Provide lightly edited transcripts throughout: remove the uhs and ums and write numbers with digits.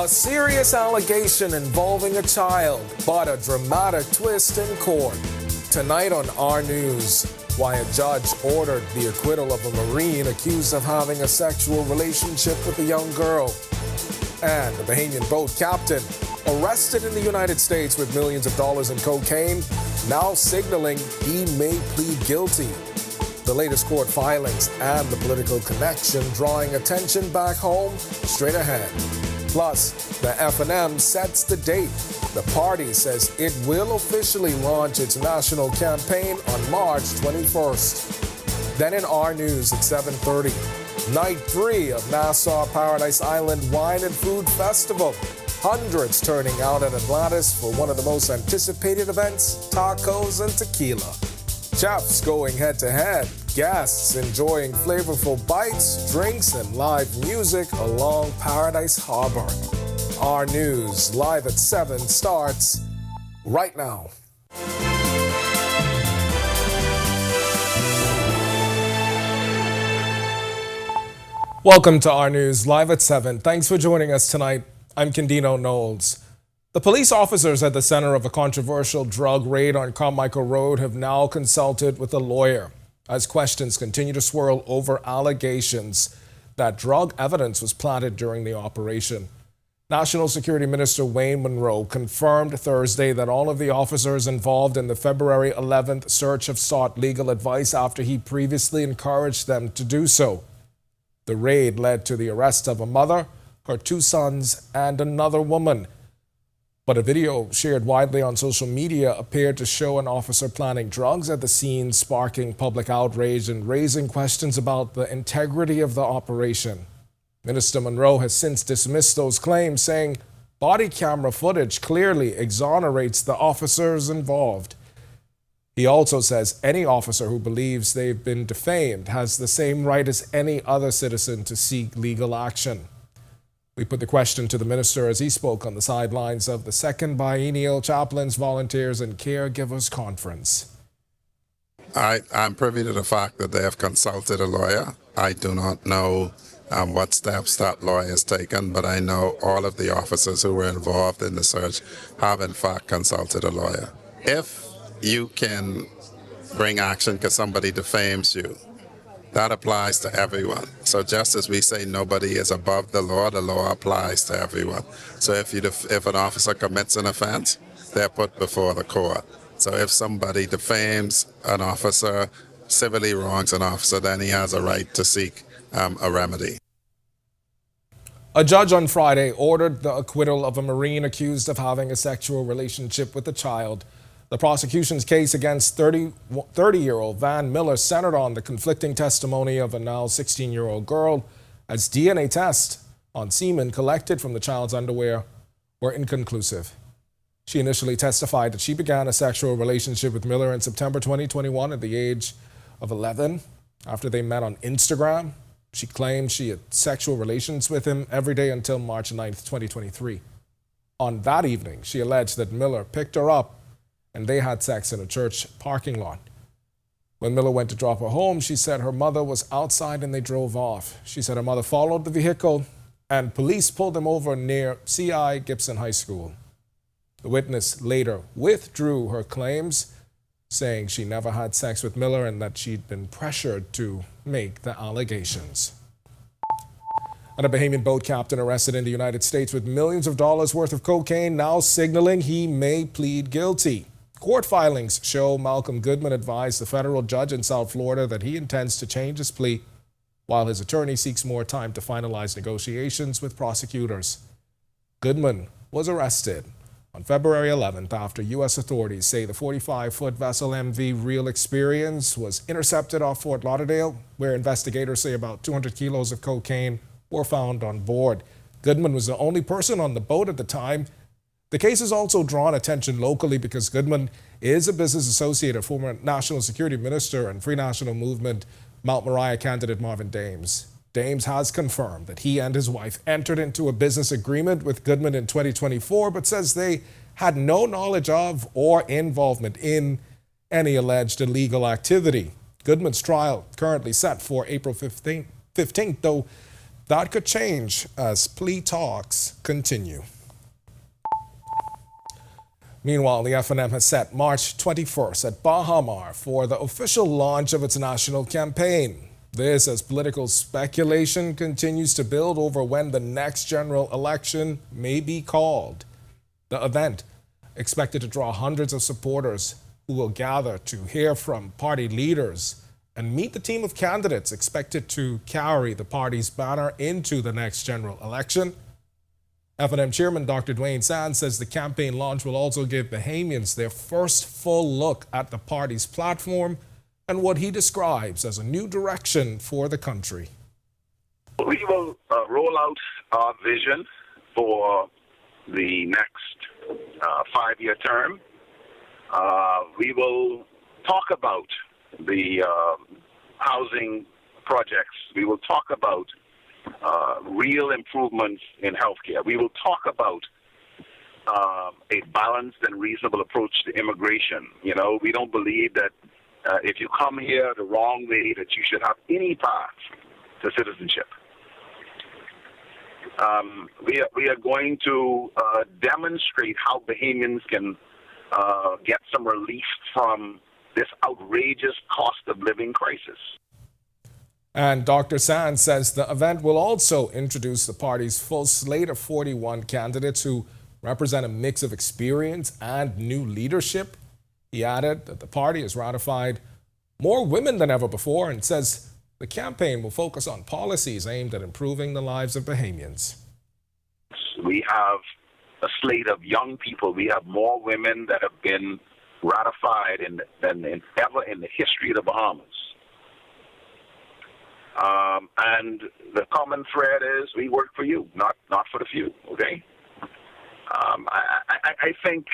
A serious allegation involving a child, but a dramatic twist in court. Tonight on our News, why a judge ordered the acquittal of a Marine accused of having a sexual relationship with a young girl. And a Bahamian boat captain arrested in the United States with millions of dollars in cocaine, now signaling he may plead guilty. The latest court filings and the political connection drawing attention back home, straight ahead. Plus, the F&M sets the date. The party says it will officially launch its national campaign on March 21st. Then in our News at 7:30, Night 3 of Nassau Paradise Island Wine and Food Festival. Hundreds turning out at Atlantis for one of the most anticipated events, tacos and tequila. Chefs going head-to-head, guests enjoying flavorful bites, drinks, and live music along Paradise Harbor. Our News, live at 7, starts right now. Welcome to our News, live at 7. Thanks for joining us tonight. I'm Candino Knowles. The police officers at the center of a controversial drug raid on Carmichael Road have now consulted with a lawyer as questions continue to swirl over allegations that drug evidence was planted during the operation. National Security Minister Wayne Munro confirmed Thursday that all of the officers involved in the February 11th search have sought legal advice after he previously encouraged them to do so. The raid led to the arrest of a mother, her 2 sons, and another woman. But a video shared widely on social media appeared to show an officer planting drugs at the scene, sparking public outrage and raising questions about the integrity of the operation. Minister Munro has since dismissed those claims, saying body camera footage clearly exonerates the officers involved. He also says any officer who believes they've been defamed has the same right as any other citizen to seek legal action. We put the question to the minister as he spoke on the sidelines of the second biennial Chaplains, Volunteers and Caregivers Conference. I'm privy to the fact that they have consulted a lawyer. I do not know what steps that lawyer has taken, but I know all of the officers who were involved in the search have in fact consulted a lawyer. If you can bring action because somebody defames you, that applies to everyone. So just as we say nobody is above the law applies to everyone. So if an officer commits an offense, they're put before the court. So if somebody defames an officer, civilly wrongs an officer, then he has a right to seek a remedy. A judge on Friday ordered the acquittal of a Marine accused of having a sexual relationship with a child. The prosecution's case against 30-year-old Van Miller centered on the conflicting testimony of a now 16-year-old girl as DNA tests on semen collected from the child's underwear were inconclusive. She initially testified that she began a sexual relationship with Miller in September 2021 at the age of 11 after they met on Instagram. She claimed she had sexual relations with him every day until March 9th, 2023. On that evening, she alleged that Miller picked her up and they had sex in a church parking lot. When Miller went to drop her home, she said her mother was outside and they drove off. She said her mother followed the vehicle and police pulled them over near C.I. Gibson High School. The witness later withdrew her claims, saying she never had sex with Miller and that she'd been pressured to make the allegations. And a Bahamian boat captain arrested in the United States with millions of dollars worth of cocaine, now signaling he may plead guilty. Court filings show Malcolm Goodman advised the federal judge in South Florida that he intends to change his plea while his attorney seeks more time to finalize negotiations with prosecutors. Goodman was arrested on February 11th after U.S. authorities say the 45-foot vessel MV Real Experience was intercepted off Fort Lauderdale, where investigators say about 200 kilos of cocaine were found on board. Goodman was the only person on the boat at the time. The case has also drawn attention locally because Goodman is a business associate of former National Security Minister and Free National Movement Mount Moriah candidate Marvin Dames. Dames has confirmed that he and his wife entered into a business agreement with Goodman in 2024, but says they had no knowledge of or involvement in any alleged illegal activity. Goodman's trial currently set for April 15th, though That could change as plea talks continue. Meanwhile, the F&M has set March 21st at Bahama for the official launch of its national campaign. This as political speculation continues to build over when the next general election may be called. The event, expected to draw hundreds of supporters who will gather to hear from party leaders and meet the team of candidates expected to carry the party's banner into the next general election. F&M Chairman Dr. Dwayne Sands says the campaign launch will also give Bahamians their first full look at the party's platform and what he describes as a new direction for the country. We will roll out our vision for the next 5-year term. We will talk about the housing projects. We will talk about real improvements in healthcare. We will talk about a balanced and reasonable approach to immigration. You know, we don't believe that if you come here the wrong way, that you should have any path to citizenship. We are going to demonstrate how Bahamians can get some relief from this outrageous cost of living crisis. And Dr. Sands says the event will also introduce the party's full slate of 41 candidates who represent a mix of experience and new leadership. He added that the party has ratified more women than ever before and says the campaign will focus on policies aimed at improving the lives of Bahamians. We have a slate of young people. We have more women that have been ratified than ever in the history of the Bahamas. And the common thread is we work for you, not for the few, okay? I think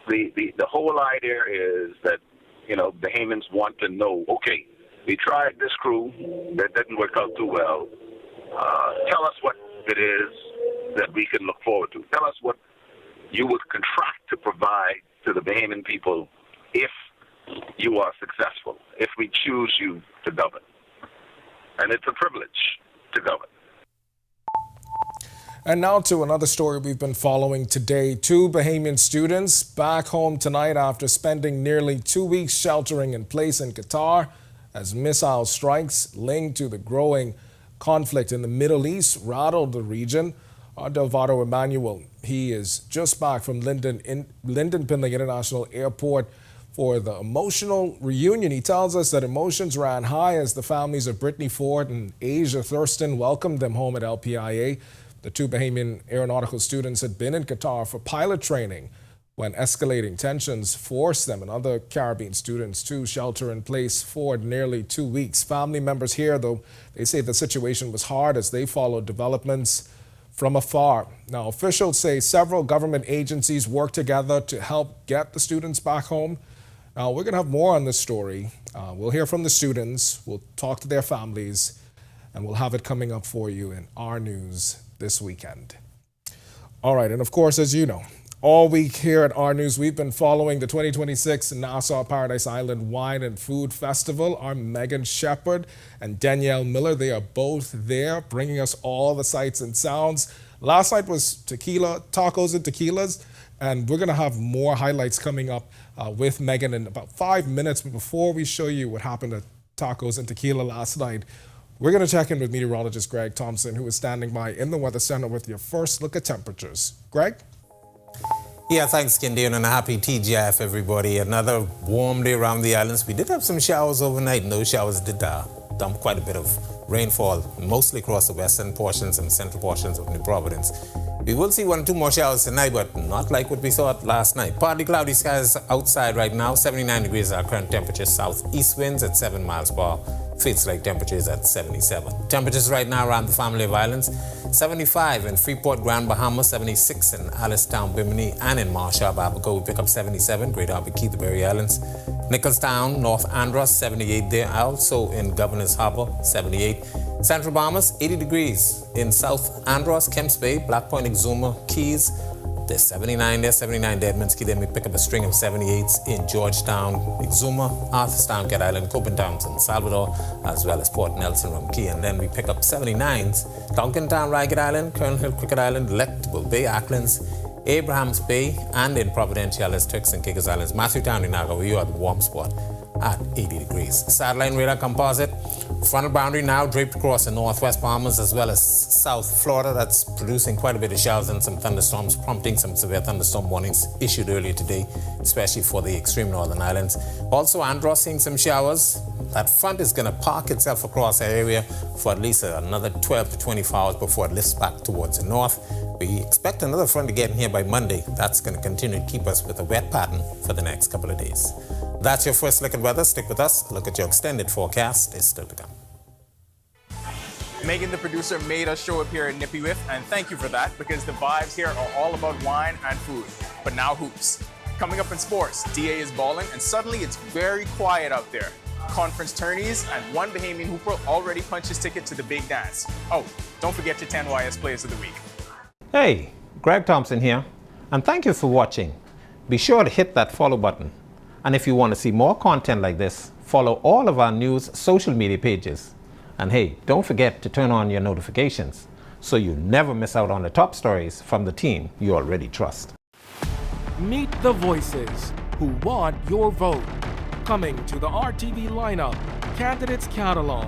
the whole idea is that, you know, Bahamians want to know, okay, we tried this crew, that didn't work out too well. Tell us what it is that we can look forward to. Tell us what you would contract to provide to the Bahamian people if you are successful, if we choose you to govern. And it's a privilege to govern. And now to another story we've been following today. 2 Bahamian students back home tonight after spending nearly 2 weeks sheltering in place in Qatar as missile strikes linked to the growing conflict in the Middle East rattled the region. Our Delvado Emmanuel, he is just back from Lyndon Pindling International Airport for the emotional reunion. He tells us that emotions ran high as the families of Brittany Ford and Asia Thurston welcomed them home at LPIA. The 2 Bahamian aeronautical students had been in Qatar for pilot training when escalating tensions forced them and other Caribbean students to shelter in place for nearly 2 weeks. Family members here, though, they say the situation was hard as they followed developments from afar. Now, officials say several government agencies work together to help get the students back home. Now, we're going to have more on this story. We'll hear from the students, we'll talk to their families, and we'll have it coming up for you in our news this weekend. All right, and of course, as you know, all week here at our news, we've been following the 2026 Nassau Paradise Island Wine and Food Festival. Our Megan Shepard and Danielle Miller, they are both there, bringing us all the sights and sounds. Last night was tequila, tacos and tequilas, and we're going to have more highlights coming up with Megan in about 5 minutes. But before we show you what happened at tacos and tequila last night, we're going to check in with meteorologist Greg Thompson, who is standing by in the Weather Center with your first look at temperatures. Greg? Yeah, thanks, Kindian, and a happy TGIF, everybody. Another warm day around the islands. We did have some showers overnight, and those showers did dump quite a bit of rainfall, mostly across the western portions and central portions of New Providence. We will see 1 or 2 more showers tonight, but not like what we saw last night. Partly cloudy skies outside right now. 79 degrees our current temperature. Southeast winds at 7 miles per hour. Feels like temperatures at 77. Temperatures right now around the family of islands. 75 in Freeport, Grand Bahama. 76 in Alistown, Bimini, and in Marshall, Abaco. We pick up 77. Great Albert, the Berry Islands. Nicholstown, North Andros, 78 there. Also in Governor's Harbor, 78. Central Bahamas, 80 degrees. In South Andros, Kemps Bay, Black Point, Exuma, Keys. There's 79 there, 79 Deadmansky. Then we pick up a string of 78s in Georgetown, Exuma, Arthurstown, Cat Island, Copentown, San Salvador, as well as Port Nelson, Rumkey. And then we pick up 79s, Duncantown, Ragged Island, Colonel Hill, Cricket Island, Delectable Bay, Acklands, Abrahams Bay, and in Providenciales, Turks and Caicos Islands, Matthewtown, Inaga, where you are the warm spot at 80 degrees. Satellite radar composite, frontal boundary now draped across the northwest Bahamas as well as South Florida. That's producing quite a bit of showers and some thunderstorms, prompting some severe thunderstorm warnings issued earlier today, especially for the extreme northern islands. Also, Andros seeing some showers. That front is going to park itself across our area for at least another 12 to 24 hours before it lifts back towards the north. We expect another front to get in here by Monday. That's going to continue to keep us with a wet pattern for the next couple of days. That's your first look at weather. Stick with us. A look at your extended forecast is still to come. Megan, the producer, made us show up here at Nippy Whiff, and thank you for that, because the vibes here are all about wine and food. But now hoops. Coming up in sports, DA is balling, and suddenly it's very quiet out there. Conference tourneys, and one Bahamian hooper already punched his ticket to the big dance. Oh, don't forget your 10 YS Players of the Week. Hey, Greg Thompson here, and thank you for watching. Be sure to hit that follow button. And if you want to see more content like this, follow all of our news social media pages. And hey, don't forget to turn on your notifications so you never miss out on the top stories from the team you already trust. Meet the voices who want your vote. Coming to the RTV lineup, Candidates Catalog,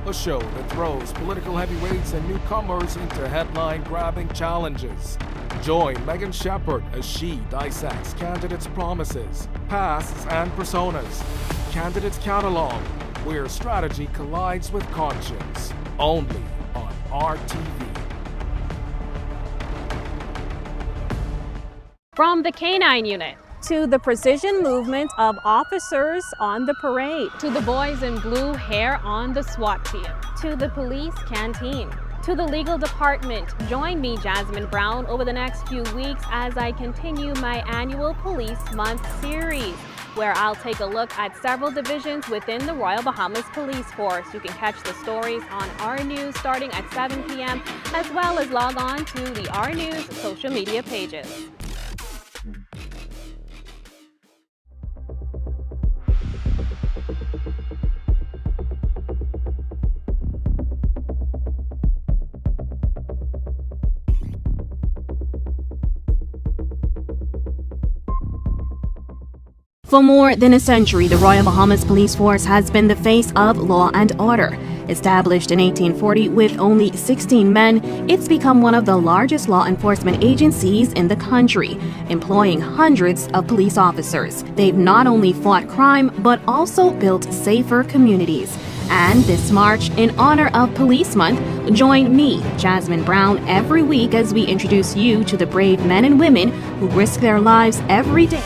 a show that throws political heavyweights and newcomers into headline-grabbing challenges. Join Megan Shepherd as she dissects candidates' promises, pasts, and personas. Candidates Catalog, where strategy collides with conscience. Only on RTV. From the K-9 unit to the precision movement of officers on the parade, to the boys in blue hair on the SWAT team, to the police canteen, to the legal department. Join me, Jasmine Brown, over the next few weeks as I continue my annual Police Month series, where I'll take a look at several divisions within the Royal Bahamas Police Force. You can catch the stories on R News starting at 7 p.m., as well as log on to the R News social media pages. For more than a century, the Royal Bahamas Police Force has been the face of law and order. Established in 1840 with only 16 men, it's become one of the largest law enforcement agencies in the country, employing hundreds of police officers. They've not only fought crime, but also built safer communities. And this March, in honor of Police Month, join me, Jasmine Brown, every week as we introduce you to the brave men and women who risk their lives every day.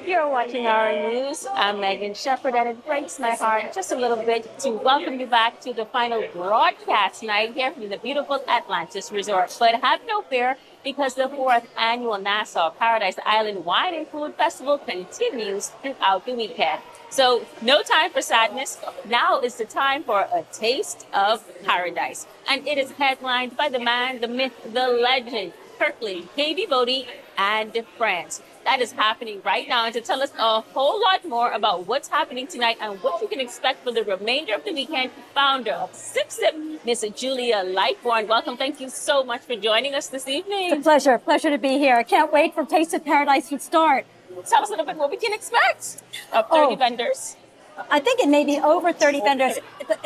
You're watching our news. I'm Megan Shepherd, and it breaks my heart just a little bit to welcome you back to the final broadcast night here from the beautiful Atlantis Resort. But have no fear, because the 4th annual Nassau Paradise Island Wine and Food Festival continues throughout the weekend. So no time for sadness. Now is the time for a taste of paradise. And it is headlined by the man, the myth, the legend, Kirkland, KB Bodie, and friends. That is happening right now. And to tell us a whole lot more about what's happening tonight and what you can expect for the remainder of the weekend, founder of Sip Sip, Miss Julia Lightbourne. Welcome. Thank you so much for joining us this evening. It's a pleasure. Pleasure to be here. I can't wait for Taste of Paradise to start. Tell us a little bit what we can expect of 30 vendors. I think it may be over 30 vendors.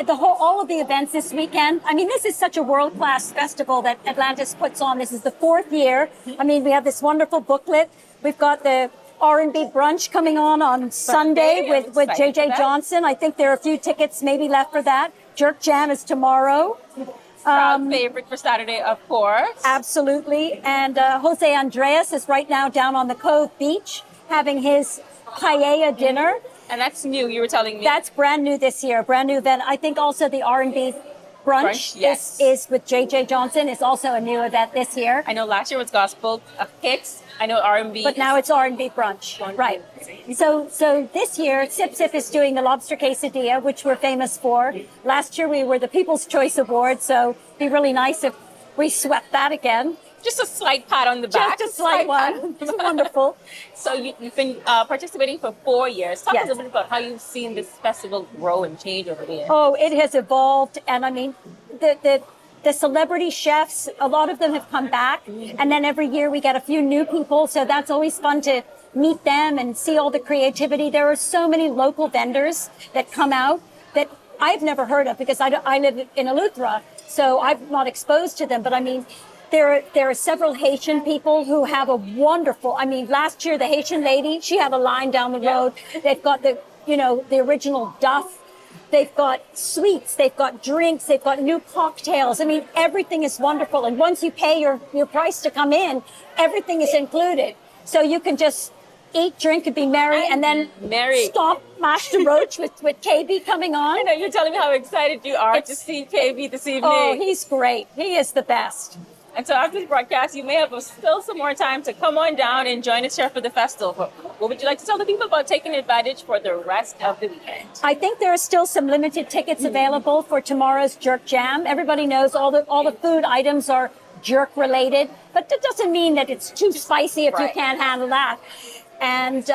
All of the events this weekend. I mean, this is such a world-class festival that Atlantis puts on. This is the 4th year. I mean, we have this wonderful booklet. We've got the R&B brunch coming on Sunday with JJ Johnson. I think there are a few tickets maybe left for that. Jerk Jam is tomorrow. Crowd favorite for Saturday, of course. Absolutely. And Jose Andres is right now down on the Cove Beach having his paella dinner. And that's new, you were telling me. That's brand new this year, brand new event. I think also the R&B Brunch yes. is with J.J. Johnson. It's also a new event this year. I know last year was gospel, kicks. I know R&B. But now it's R&B brunch. Right. So this year, Sip Sip is doing the lobster quesadilla, which we're famous for. Last year, we were the People's Choice Award, so it'd be really nice if we swept that again. Just a slight pat on the back. Just a slight one. It's wonderful. So you've been participating for 4 years. Talk Yes. a little bit about how you've seen this festival grow and change over the years. Oh, it has evolved. And I mean, the celebrity chefs, a lot of them have come back. And then every year we get a few new people. So that's always fun to meet them and see all the creativity. There are so many local vendors that come out that I've never heard of because I live in Eleuthera. So I'm not exposed to them. But I mean, there are several Haitian people who have a wonderful, I mean, last year, the Haitian lady, she had a line down the road. They've got the original duff. They've got sweets. They've got drinks. They've got new cocktails. I mean, everything is wonderful. And once you pay your price to come in, everything is included. So you can just eat, drink, and be merry, and then stop Mash the Roach with KB coming on. I know, you're telling me how excited you are to see KB this evening. Oh, he's great. He is the best. And so after this broadcast, you may have still some more time to come on down and join us here for the festival. But what would you like to tell the people about taking advantage for the rest of the weekend? I think there are still some limited tickets available for tomorrow's Jerk Jam. Everybody knows all the food items are jerk related, but that doesn't mean that it's too spicy if you can't handle that. And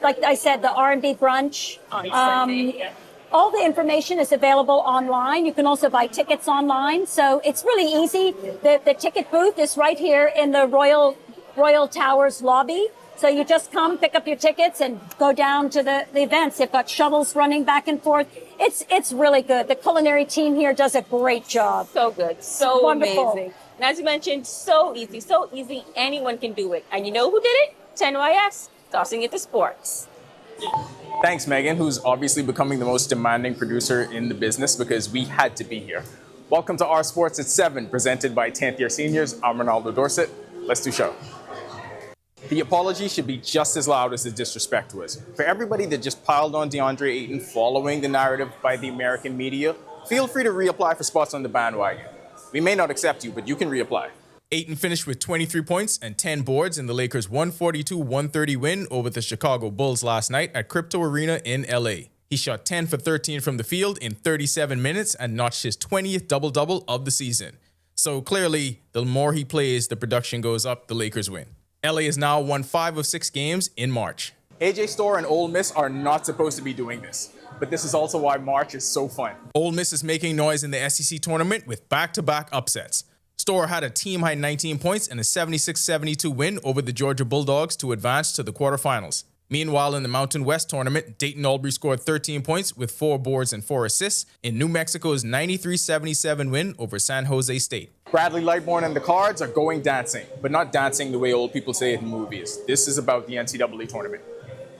like I said, the R&B brunch. On Sunday. All the information is available online. You can also buy tickets online. So it's really easy. The ticket booth is right here in the Royal Towers lobby. So you just come, pick up your tickets, and go down to the events. They've got shuttles running back and forth. It's really good. The culinary team here does a great job. So good. So wonderful. Amazing. And as you mentioned, so easy. Anyone can do it. And you know who did it? 10YS, tossing it to sports. Thanks, Megan, who's obviously becoming the most demanding producer in the business because we had to be here. Welcome to Our Sports at 7, presented by 10th year seniors. I'm Ronaldo Dorset. Let's do show. The apology should be just as loud as the disrespect was. For everybody that just piled on DeAndre Ayton following the narrative by the American media, feel free to reapply for spots on the bandwagon. We may not accept you, but you can reapply. Ayton finished with 23 points and 10 boards in the Lakers' 142-130 win over the Chicago Bulls last night at Crypto Arena in LA. He shot 10 for 13 from the field in 37 minutes and notched his 20th double-double of the season. So clearly, the more he plays, the production goes up, the Lakers win. LA has now won 5 of 6 games in March. AJ Storr and Ole Miss are not supposed to be doing this, but this is also why March is so fun. Ole Miss is making noise in the SEC tournament with back-to-back upsets. Storr had a team-high 19 points and a 76-72 win over the Georgia Bulldogs to advance to the quarterfinals. Meanwhile, in the Mountain West tournament, Dayton Albury scored 13 points with 4 boards and 4 assists in New Mexico's 93-77 win over San Jose State. Bradley Lightbourne and the Cards are going dancing, but not dancing the way old people say it in movies. This is about the NCAA tournament.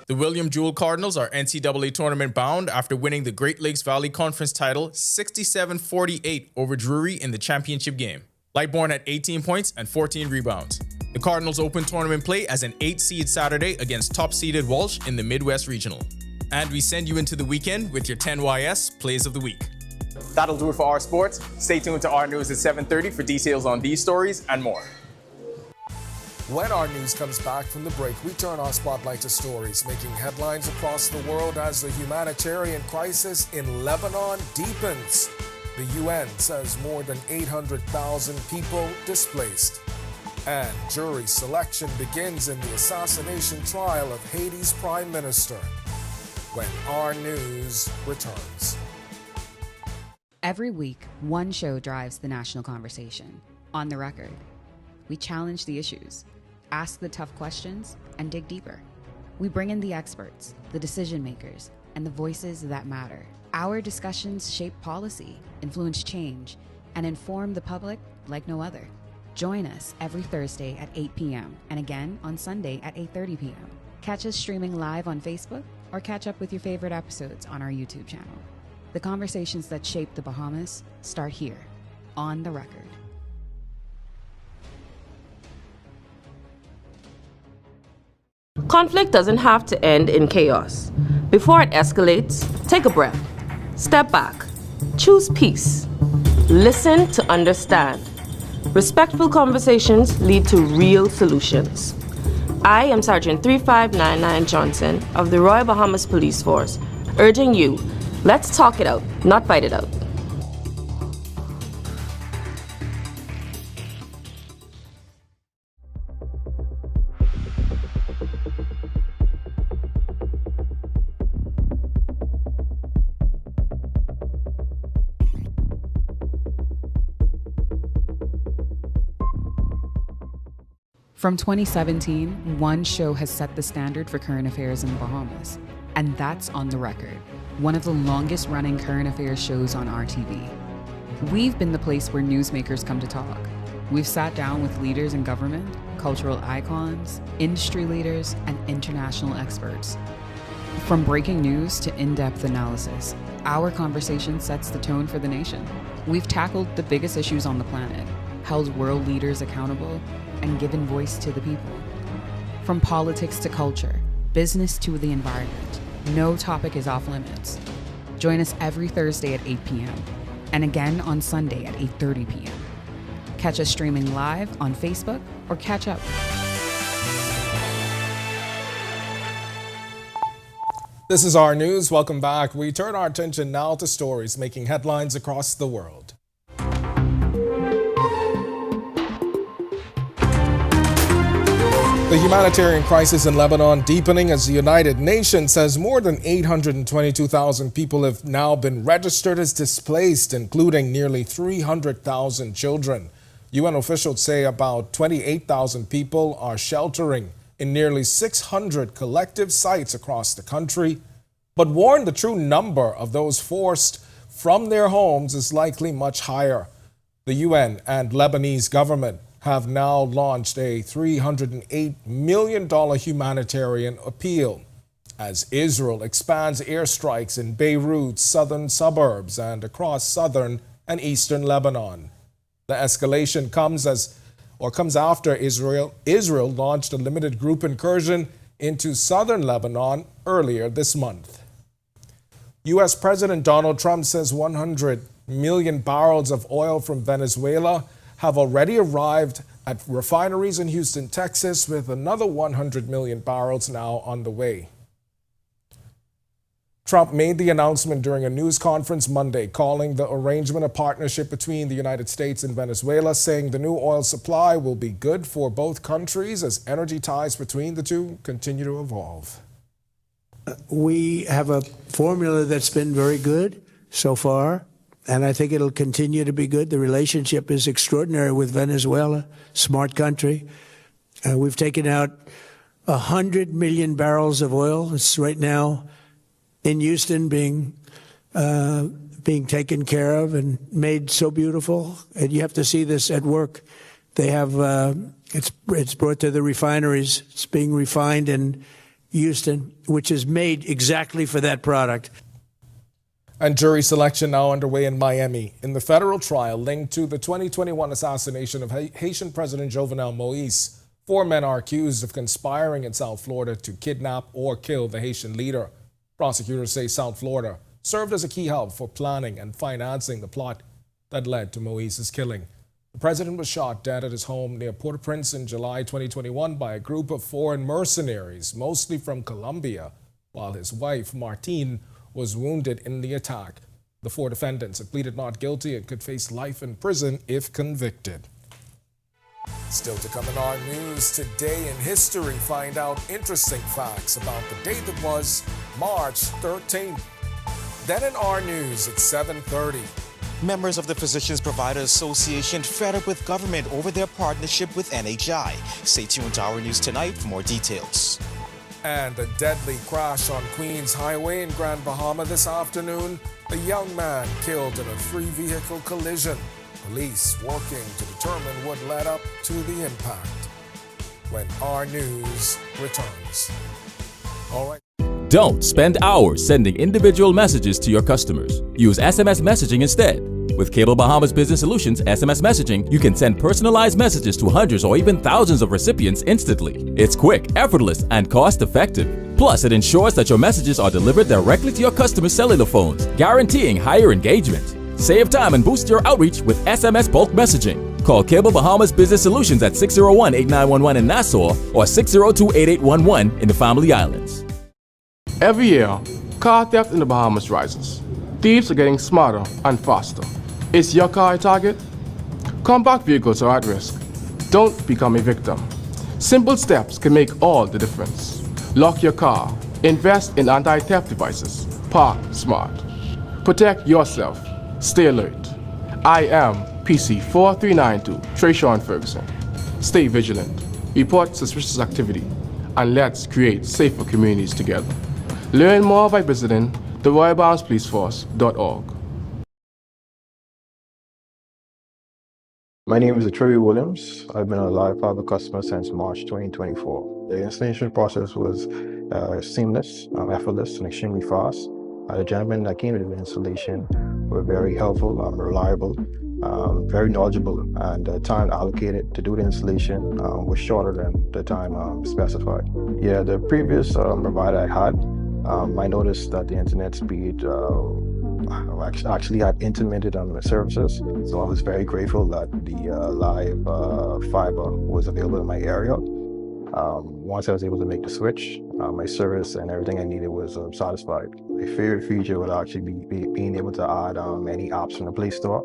The William Jewell Cardinals are NCAA tournament bound after winning the Great Lakes Valley Conference title 67-48 over Drury in the championship game. Lightbourne had 18 points and 14 rebounds. The Cardinals opened tournament play as an 8-seed Saturday against top-seeded Walsh in the Midwest Regional. And we send you into the weekend with your 10YS Plays of the Week. That'll do it for Our Sports. Stay tuned to Our News at 7:30 for details on these stories and more. When our news comes back from the break, we turn our spotlight to stories making headlines across the world as the humanitarian crisis in Lebanon deepens. The UN says more than 800,000 people displaced. And jury selection begins in the assassination trial of Haiti's prime minister. When our news returns. Every week, one show drives the national conversation. On the Record. We challenge the issues, ask the tough questions, and dig deeper. We bring in the experts, the decision makers, and the voices that matter. Our discussions shape policy, influence change, and inform the public like no other. Join us every Thursday at 8 p.m. and again on Sunday at 8:30 p.m. Catch us streaming live on Facebook or catch up with your favorite episodes on our YouTube channel. The conversations that shape the Bahamas start here, on the Record. Conflict doesn't have to end in chaos. Before it escalates, take a breath. Step back. Choose peace. Listen to understand. Respectful conversations lead to real solutions. I am Sergeant 3599 Johnson of the Royal Bahamas Police Force, urging you, let's talk it out, not fight it out. From 2017, one show has set the standard for current affairs in the Bahamas, and that's On the Record, one of the longest running current affairs shows on RTV. We've been the place where newsmakers come to talk. We've sat down with leaders in government, cultural icons, industry leaders, and international experts. From breaking news to in-depth analysis, our conversation sets the tone for the nation. We've tackled the biggest issues on the planet, held world leaders accountable, and given voice to the people. From politics to culture, business to the environment, no topic is off limits. Join us every Thursday at 8 p.m. and again on Sunday at 8:30 p.m. Catch us streaming live on Facebook or catch up. This is our news. Welcome back. We turn our attention now to stories making headlines across the world. The humanitarian crisis in Lebanon deepening as the United Nations says more than 822,000 people have now been registered as displaced, including nearly 300,000 children. UN officials say about 28,000 people are sheltering in nearly 600 collective sites across the country, but warn the true number of those forced from their homes is likely much higher. The UN and Lebanese government have now launched a $308 million humanitarian appeal as Israel expands airstrikes in Beirut's southern suburbs and across southern and eastern Lebanon. The escalation comes after Israel launched a limited group incursion into southern Lebanon earlier this month. U.S. President Donald Trump says 100 million barrels of oil from Venezuela have already arrived at refineries in Houston, Texas, with another 100 million barrels now on the way. Trump made the announcement during a news conference Monday, calling the arrangement a partnership between the United States and Venezuela, saying the new oil supply will be good for both countries as energy ties between the two continue to evolve. We have a formula that's been very good so far, and I think it'll continue to be good. The relationship is extraordinary with Venezuela, smart country. We've taken out 100 million barrels of oil. It's right now in Houston being taken care of and made so beautiful. And you have to see this at work. They have it's brought to the refineries. It's being refined in Houston, which is made exactly for that product. And jury selection now underway in Miami in the federal trial linked to the 2021 assassination of Haitian President Jovenel Moïse. 4 men are accused of conspiring in South Florida to kidnap or kill the Haitian leader. Prosecutors say South Florida served as a key hub for planning and financing the plot that led to Moïse's killing. The president was shot dead at his home near Port-au-Prince in July 2021 by a group of foreign mercenaries, mostly from Colombia, while his wife, Martine, was wounded in the attack. The 4 defendants have pleaded not guilty and could face life in prison if convicted. Still to come in our news, today in history, find out interesting facts about the day that was March 13th. Then in our news at 7:30. Members of the Physicians Providers Association fed up with government over their partnership with NHI. Stay tuned to our news tonight for more details. And a deadly crash on Queens Highway in Grand Bahama this afternoon. A young man killed in a 3-vehicle collision. Police working to determine what led up to the impact. When our news returns. All right. Don't spend hours sending individual messages to your customers. Use SMS messaging instead. With Cable Bahamas Business Solutions SMS messaging, you can send personalized messages to hundreds or even thousands of recipients instantly. It's quick, effortless, and cost-effective. Plus, it ensures that your messages are delivered directly to your customers' cellular phones, guaranteeing higher engagement. Save time and boost your outreach with SMS bulk messaging. Call Cable Bahamas Business Solutions at 601-8911 in Nassau or 602-8811 in the Family Islands. Every year, car theft in the Bahamas rises. Thieves are getting smarter and faster. Is your car a target? Compact vehicles are at risk. Don't become a victim. Simple steps can make all the difference. Lock your car. Invest in anti-theft devices. Park smart. Protect yourself. Stay alert. I am PC 4392 Trayshawn Ferguson. Stay vigilant. Report suspicious activity. And let's create safer communities together. Learn more by visiting theroyalbahamaspoliceforce.org. My name is Atrevi Williams. I've been a live fiber customer since March 2024. The installation process was seamless, effortless, and extremely fast. The gentlemen that came to the installation were very helpful, reliable, very knowledgeable, and the time allocated to do the installation was shorter than the time specified. Yeah, the previous provider I had, I noticed that the internet speed actually had intermittent on the services, so I was very grateful that the live fiber was available in my area. Once I was able to make the switch, my service and everything I needed was satisfied. My favorite feature would actually be being able to add any apps from the Play Store.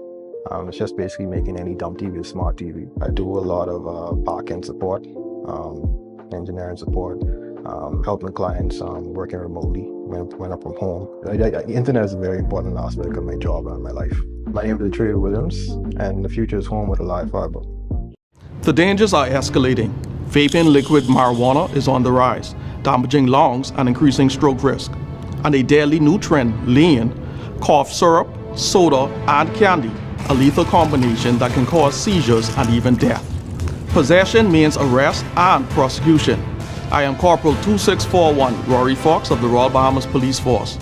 It's just basically making any dumb TV a smart TV. I do a lot of back-end support, engineering support, helping clients working remotely when I'm from home. The internet is a very important aspect of my job and my life. My name is Trey Williams, and the future is home with a live fiber. The dangers are escalating. Vaping liquid marijuana is on the rise, damaging lungs and increasing stroke risk. And a deadly new trend, lean, cough syrup, soda, and candy, a lethal combination that can cause seizures and even death. Possession means arrest and prosecution. I am Corporal 2641 Rory Fox of the Royal Bahamas Police Force.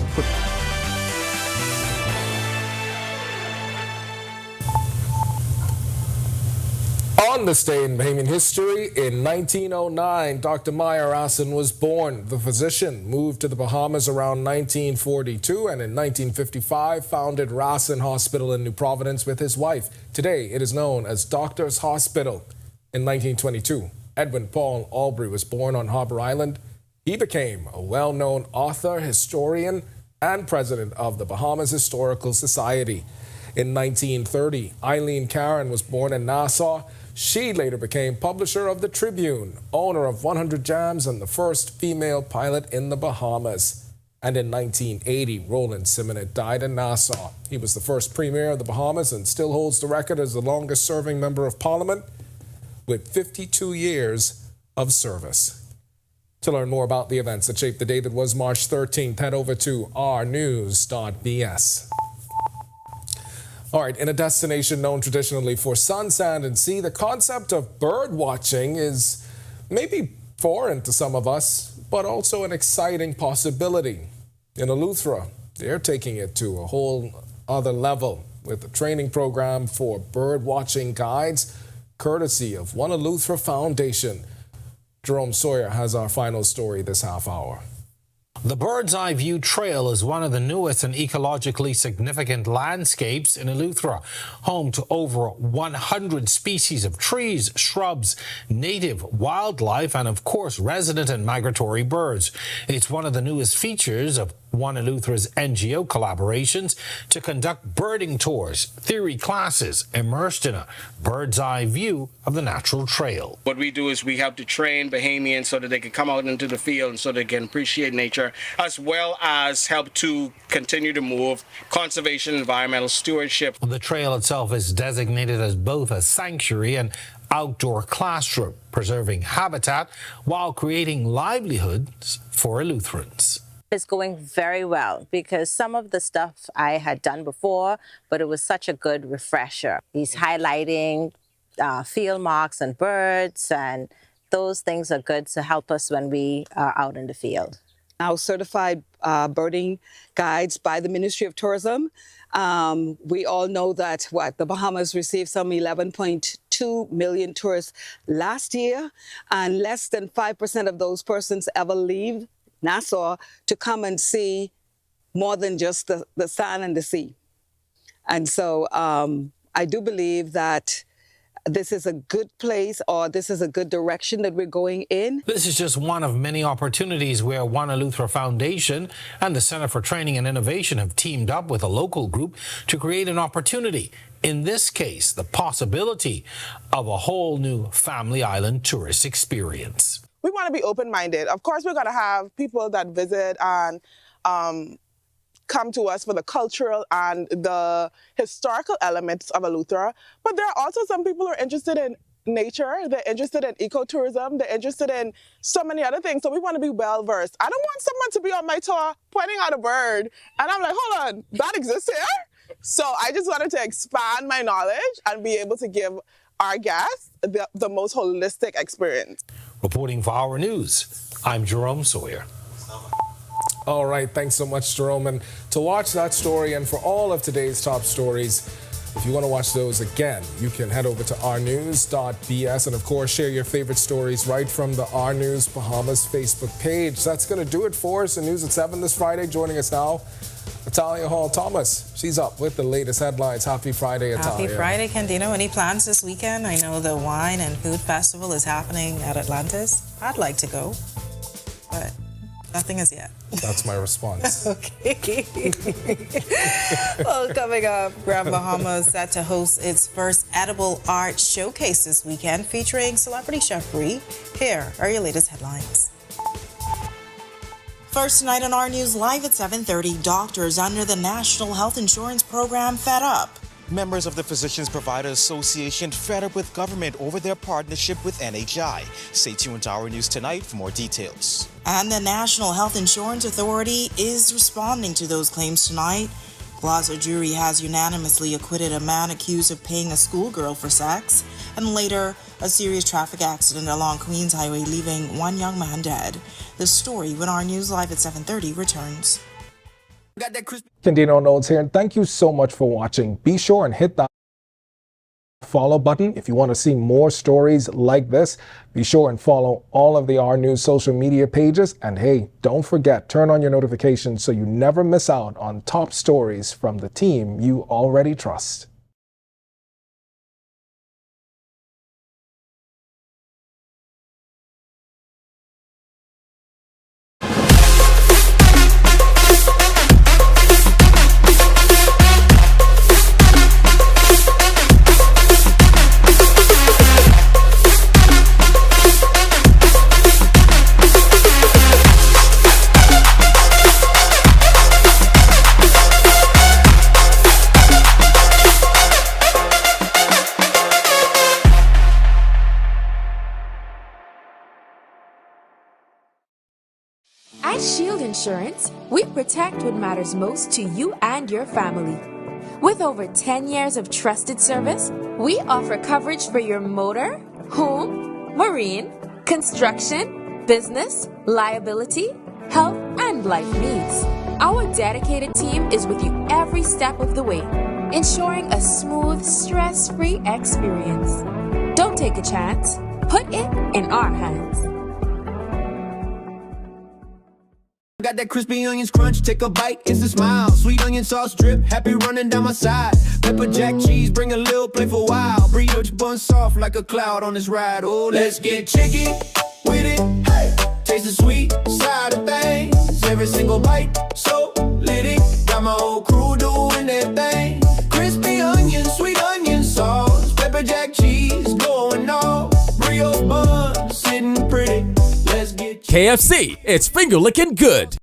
On this day in Bahamian history, in 1909, Dr. Meyer Rassen was born. The physician moved to the Bahamas around 1942 and in 1955 founded Rassen Hospital in New Providence with his wife. Today, it is known as Doctors Hospital. In 1922, Edwin Paul Aubrey was born on Harbor Island. He became a well-known author, historian, and president of the Bahamas Historical Society. In 1930, Eileen Karen was born in Nassau. She later became publisher of the Tribune, owner of 100 Jams, and the first female pilot in the Bahamas. And in 1980, Roland Simonet died in Nassau. He was the first premier of the Bahamas and still holds the record as the longest-serving member of Parliament with 52 years of service. To learn more about the events that shaped the day that was March 13th, head over to rnews.bs. All right, in a destination known traditionally for sun, sand, and sea, the concept of bird watching is maybe foreign to some of us, but also an exciting possibility. In Eleuthera, they're taking it to a whole other level with a training program for bird watching guides, courtesy of One Eleuthera Foundation. Jerome Sawyer has our final story this half hour. The Bird's Eye View Trail is one of the newest and ecologically significant landscapes in Eleuthera, home to over 100 species of trees, shrubs, native wildlife, and of course resident and migratory birds. It's one of the newest features of One Eleuthera's NGO collaborations to conduct birding tours, theory classes, immersed in a bird's eye view of the natural trail. What we do is we help to train Bahamians so that they can come out into the field and so they can appreciate nature, as well as help to continue to move conservation, environmental stewardship. The trail itself is designated as both a sanctuary and outdoor classroom, preserving habitat while creating livelihoods for Eleutherans. It's going very well because some of the stuff I had done before, but it was such a good refresher. He's highlighting field marks and birds, and those things are good to help us when we are out in the field. Now certified birding guides by the Ministry of Tourism. We all know that the Bahamas received some 11.2 million tourists last year, and less than 5% of those persons ever leave Nassau to come and see more than just the sand and the sea. And so I do believe that this is a good place, or this is a good direction that we're going in. This is just one of many opportunities where One Eleuthera Foundation and the Center for Training and Innovation have teamed up with a local group to create an opportunity. In this case, the possibility of a whole new Family Island tourist experience. We want to be open-minded. Of course, we're going to have people that visit and come to us for the cultural and the historical elements of Eleuthera, but there are also some people who are interested in nature, they're interested in ecotourism, they're interested in so many other things, so we want to be well-versed. I don't want someone to be on my tour pointing out a bird, and I'm like, hold on, that exists here? So I just wanted to expand my knowledge and be able to give our guests the most holistic experience. Reporting for Our News, I'm Jerome Sawyer. All right, thanks so much, Jerome. And to watch that story and for all of today's top stories, if you want to watch those again, you can head over to ournews.bs and, of course, share your favorite stories right from the Our News Bahamas Facebook page. That's going to do it for us in News at 7 this Friday. Joining us now, Natalia Hall-Thomas. She's up with the latest headlines. Happy Friday, Natalia. Happy Friday, Candino. Any plans this weekend? I know the Wine and Food Festival is happening at Atlantis. I'd like to go, but nothing as yet. That's my response. Okay. Well, coming up, Grand Bahama is set to host its first edible art showcase this weekend featuring celebrity chef Bree. Here are your latest headlines. First tonight on Our News Live at 7:30, doctors under the National Health Insurance Program fed up. Members of the Physicians Providers Association fed up with government over their partnership with NHI. Stay tuned to Our News tonight for more details. And the National Health Insurance Authority is responding to those claims tonight. Plaza jury has unanimously acquitted a man accused of paying a schoolgirl for sex. And later, a serious traffic accident along Queens Highway, leaving one young man dead. The story when Our News Live at 7:30 returns. Candino Notes here, and thank you so much for watching. Be sure and hit that follow button if you want to see more stories like this. Be sure and follow all of the Our News social media pages. And hey, don't forget, turn on your notifications so you never miss out on top stories from the team you already trust. At Shield Insurance, we protect what matters most to you and your family. With over 10 years of trusted service, we offer coverage for your motor, home, marine, construction, business, liability, health, and life needs. Our dedicated team is with you every step of the way, ensuring a smooth, stress-free experience. Don't take a chance. Put it in our hands. Got that crispy onions crunch, take a bite, it's a smile. Sweet onion sauce drip, happy running down my side. Pepper jack cheese, bring a little playful wild. Burrito bun soft like a cloud on this ride. Oh, let's get chicky with it. Hey, taste the sweet side of things. Every single bite, so litty. Got my whole crew doing their thing. Crispy onions, sweet onion sauce. Pepper jack cheese, going off. Burrito bun, sitting pretty. Let's get KFC, it's finger licking good.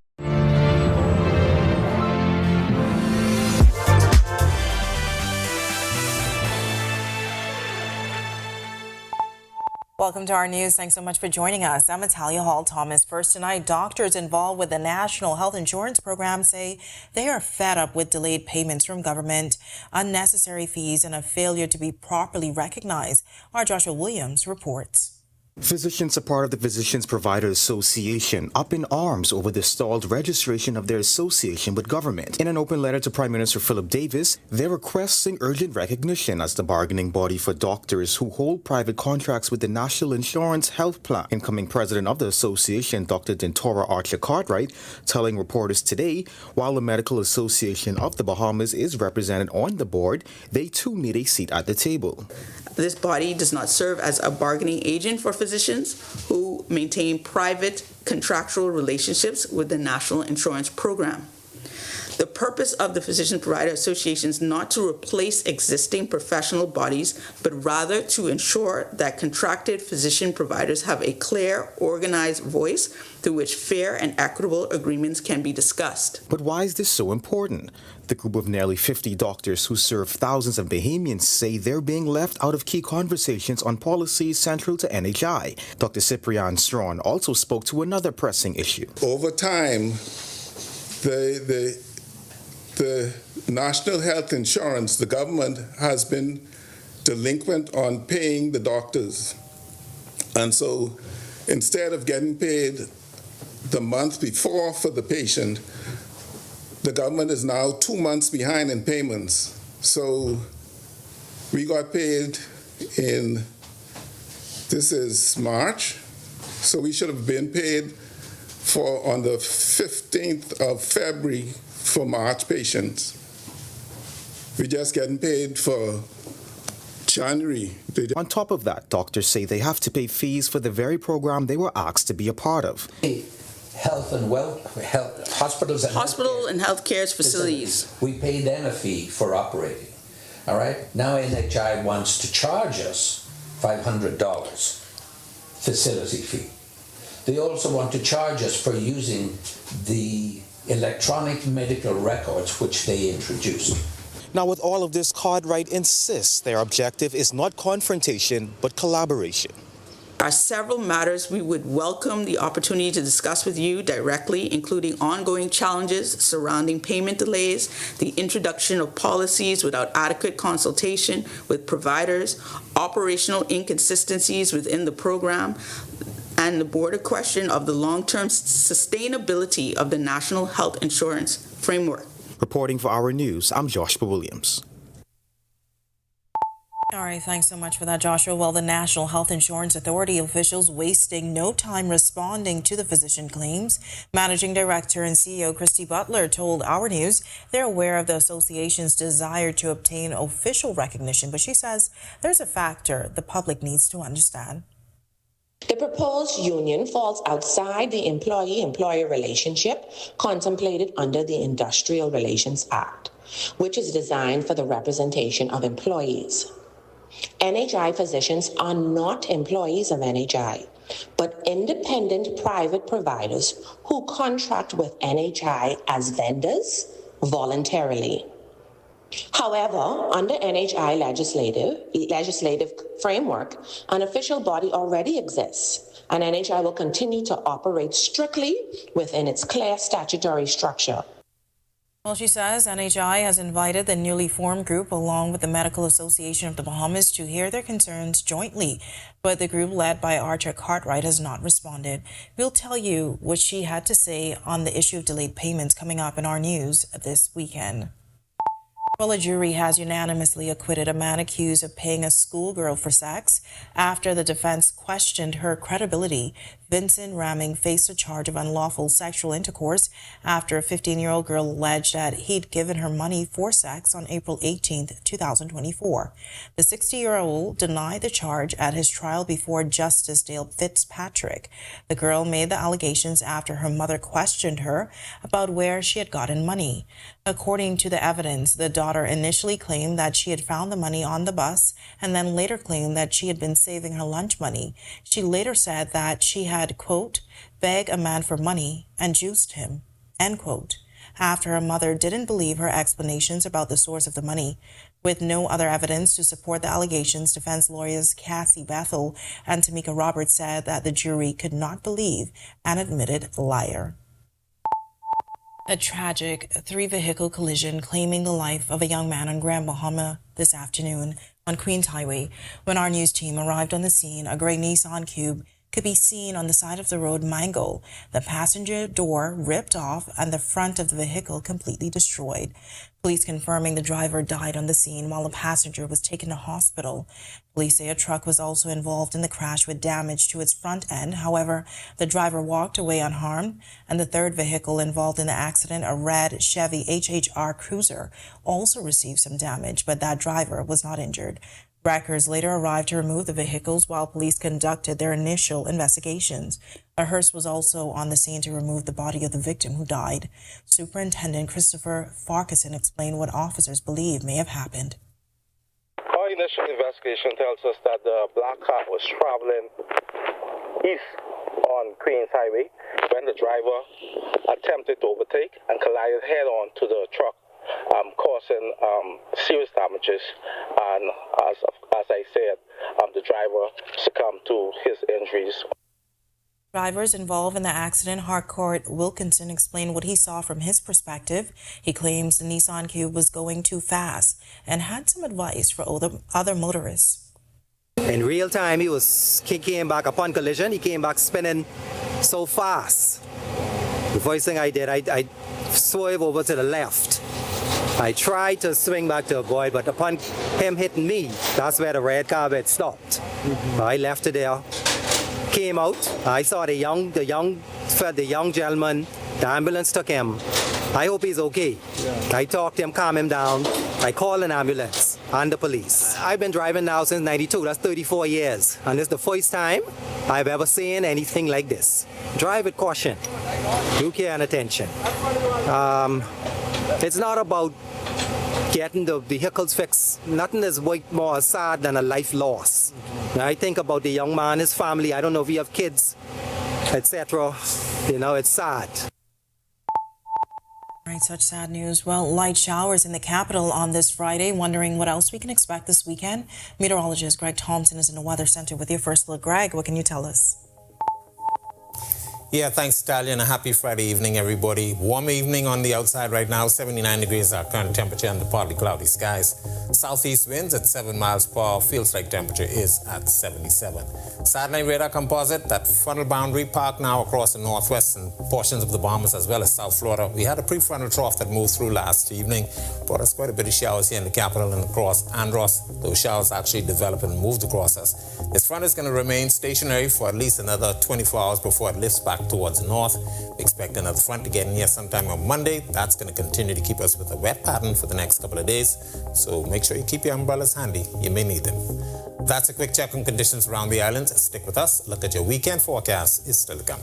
Welcome to Our News. Thanks so much for joining us. I'm Natalia Hall-Thomas. First tonight, doctors involved with the National Health Insurance Program say they are fed up with delayed payments from government, unnecessary fees, and a failure to be properly recognized. Our Joshua Williams reports. Physicians are part of the Physicians Providers Association up in arms over the stalled registration of their association with government. In an open letter to Prime Minister Philip Davis, they're requesting urgent recognition as the bargaining body for doctors who hold private contracts with the National Insurance Health Plan. Incoming president of the association, Dr. Dentora Archer Cartwright, telling reporters today, while the Medical Association of the Bahamas is represented on the board, they too need a seat at the table. This body does not serve as a bargaining agent for physicians who maintain private contractual relationships with the National Insurance Program. The purpose of the Physician Provider Association is not to replace existing professional bodies, but rather to ensure that contracted physician providers have a clear, organized voice through which fair and equitable agreements can be discussed. But why is this so important? The group of nearly 50 doctors who serve thousands of Bahamians say they're being left out of key conversations on policies central to NHI. Dr. Cyprian Strawn also spoke to another pressing issue. Over time, the National Health Insurance, the government has been delinquent on paying the doctors. And so instead of getting paid the month before for the patient, the government is now 2 months behind in payments. So we got paid this is March, so we should have been paid on the 15th of February for March patients. We're just getting paid for January. On top of that, doctors say they have to pay fees for the very program they were asked to be a part of. Hospitals and healthcare facilities. We pay them a fee for operating. All right. Now NHI wants to charge us $500 facility fee. They also want to charge us for using the electronic medical records which they introduced. Now, with all of this, Cartwright insists their objective is not confrontation, but collaboration. There are several matters we would welcome the opportunity to discuss with you directly, including ongoing challenges surrounding payment delays, the introduction of policies without adequate consultation with providers, operational inconsistencies within the program, and the broader question of the long-term sustainability of the National Health Insurance Framework. Reporting for Our News, I'm Joshua Williams. All right, thanks so much for that, Joshua. Well, the National Health Insurance Authority officials wasting no time responding to the physician claims. Managing Director and CEO Christy Butler told Our News they're aware of the association's desire to obtain official recognition, but she says there's a factor the public needs to understand. The proposed union falls outside the employee-employer relationship contemplated under the Industrial Relations Act, which is designed for the representation of employees. NHI physicians are not employees of NHI, but independent private providers who contract with NHI as vendors voluntarily. However, under NHI legislative framework, an official body already exists, and NHI will continue to operate strictly within its clear statutory structure. Well, she says NHI has invited the newly formed group along with the Medical Association of the Bahamas to hear their concerns jointly, but the group led by Archer Cartwright has not responded. We'll tell you what she had to say on the issue of delayed payments coming up in our news this weekend. Well, a jury has unanimously acquitted a man accused of paying a schoolgirl for sex after the defense questioned her credibility. Vincent Ramming faced a charge of unlawful sexual intercourse after a 15-year-old girl alleged that he'd given her money for sex on April 18, 2024. The 60-year-old denied the charge at his trial before Justice Dale Fitzpatrick. The girl made the allegations after her mother questioned her about where she had gotten money. According to the evidence, the daughter initially claimed that she had found the money on the bus and then later claimed that she had been saving her lunch money. She later said that she had, quote, begged a man for money and juiced him, end quote, after her mother didn't believe her explanations about the source of the money. With no other evidence to support the allegations, defense lawyers Cassie Bethel and Tamika Roberts said that the jury could not believe an admitted liar. A tragic three-vehicle collision claiming the life of a young man on Grand Bahama this afternoon. On Queens Highway, when our news team arrived on the scene, a gray Nissan Cube could be seen on the side of the road mangled, the passenger door ripped off, and the front of the vehicle completely destroyed. Police confirming the driver died on the scene while the passenger was taken to hospital. Police say a truck was also involved in the crash with damage to its front end. However, the driver walked away unharmed, and the third vehicle involved in the accident, a red Chevy HHR Cruiser, also received some damage, but that driver was not injured. Wreckers later arrived to remove the vehicles while police conducted their initial investigations. A hearse was also on the scene to remove the body of the victim who died. Superintendent Christopher Farquharson explained what officers believe may have happened. Our initial investigation tells us that the black car was traveling east on Queens Highway when the driver attempted to overtake and collided head-on to the truck, causing serious damages, and as I said, the driver succumbed to his injuries. Drivers involved in the accident, Harcourt Wilkinson, explained what he saw from his perspective. He claims the Nissan Cube was going too fast and had some advice for other motorists. In real time, he came back upon collision. He came back spinning so fast. The first thing I did, I swerved over to the left. I tried to swing back to avoid, but upon him hitting me, that's where the red car had stopped. I left it there, came out. I saw the young gentleman. The ambulance took him. I hope he's okay. Yeah. I talked to him, calm him down. I called an ambulance and the police. I've been driving now since '92. That's 34 years, and this is the first time I've ever seen anything like this. Drive with caution. Due care and attention. It's not about getting the vehicles fixed. Nothing is more sad than a life loss. Now, I think about the young man, his family. I don't know if he have kids, etc. It's sad. Right, such sad news. Well, light showers in the capital on this Friday. Wondering what else we can expect this weekend? Meteorologist Greg Thompson is in the Weather Center with your first look. Greg, what can you tell us? Yeah, thanks, Talia, and a happy Friday evening, everybody. Warm evening on the outside right now. 79 degrees our current temperature under partly cloudy skies. Southeast winds at 7 miles per hour. Feels like temperature is at 77. Satellite radar composite, that frontal boundary park now across the northwest and portions of the Bahamas as well as South Florida. We had a prefrontal trough that moved through last evening. Brought us quite a bit of showers here in the capital and across Andros. Those showers actually developed and moved across us. This front is going to remain stationary for at least another 24 hours before it lifts back towards the north. We expect another front to get in here sometime on Monday. That's going to continue to keep us with a wet pattern for the next couple of days. So make sure you keep your umbrellas handy. You may need them. That's a quick check on conditions around the island. Stick with us. Look at your weekend forecast. It's still to come.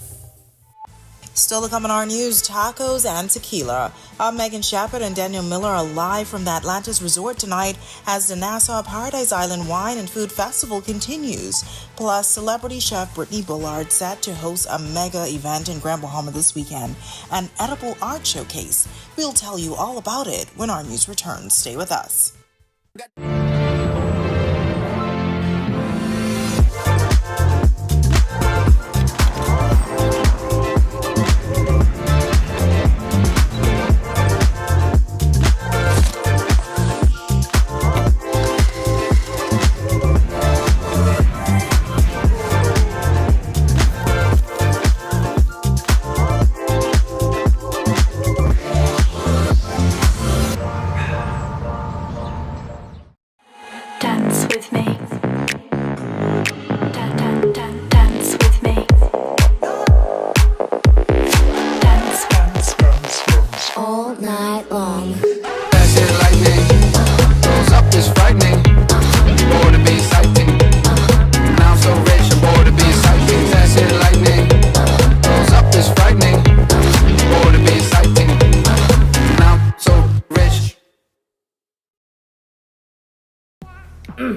Still to come in our news, tacos and tequila. I'm Megan Shepard and Daniel Miller are live from the Atlantis Resort tonight as the Nassau Paradise Island Wine and Food Festival continues. Plus, celebrity chef Brittany Bullard set to host a mega event in Grand Bahama this weekend, an edible art showcase. We'll tell you all about it when our news returns. Stay with us.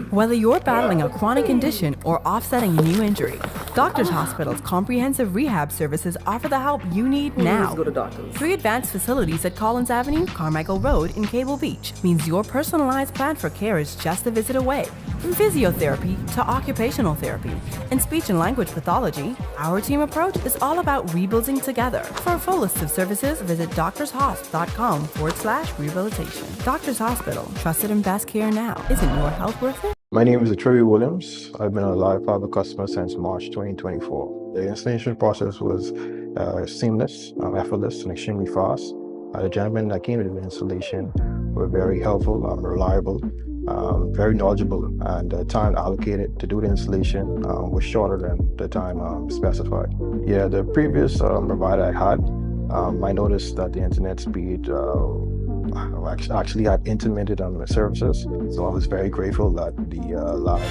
Whether you're battling a chronic condition or offsetting a new injury, Doctors Hospital's comprehensive rehab services offer the help you need now. Go to doctors. 3 advanced facilities at Collins Avenue, Carmichael Road in Cable Beach means your personalized plan for care is just a visit away. From physiotherapy to occupational therapy and speech and language pathology, our team approach is all about rebuilding together. For a full list of services, visit doctorshosp.com/rehabilitation. Doctors Hospital, trusted and best care now. Isn't your health worth it? My name is Trevor Williams. I've been a Live Fiber customer since March 2024. The installation process was seamless, effortless, and extremely fast. The gentlemen that came to the installation were very helpful, reliable, very knowledgeable, and the time allocated to do the installation was shorter than the time specified. Yeah, the previous provider I had, I noticed that the internet speed actually had intermittent on the services, so I was very grateful that the live.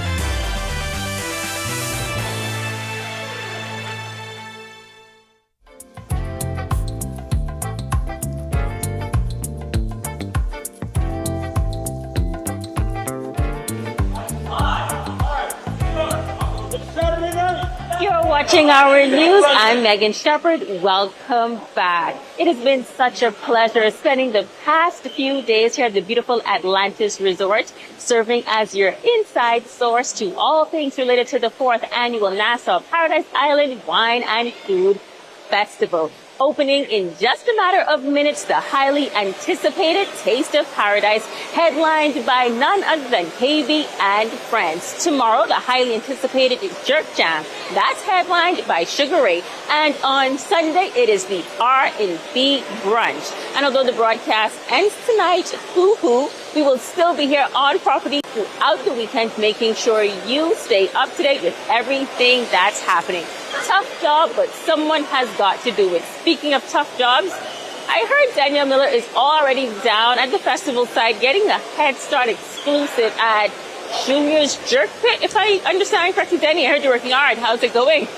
You're watching our news. I'm Megan Shepherd. Welcome back. It has been such a pleasure spending the past few days here at the beautiful Atlantis Resort, serving as your inside source to all things related to the 4th annual Nassau Paradise Island Wine and Food Festival. Opening in just a matter of minutes, the highly anticipated Taste of Paradise, headlined by none other than KB and Friends. Tomorrow, the highly anticipated Jerk Jam, that's headlined by Sugar Ray. And on Sunday, it is the R&B Brunch. And although the broadcast ends tonight, hoo-hoo, we will still be here on property throughout the weekend, making sure you stay up to date with everything that's happening. Tough job, but someone has got to do it. Speaking of tough jobs, I heard Danielle Miller is already down at the festival site getting a Head Start exclusive at Junior's Jerk Pit. If I understand correctly, Danny, I heard you're working hard. How's it going?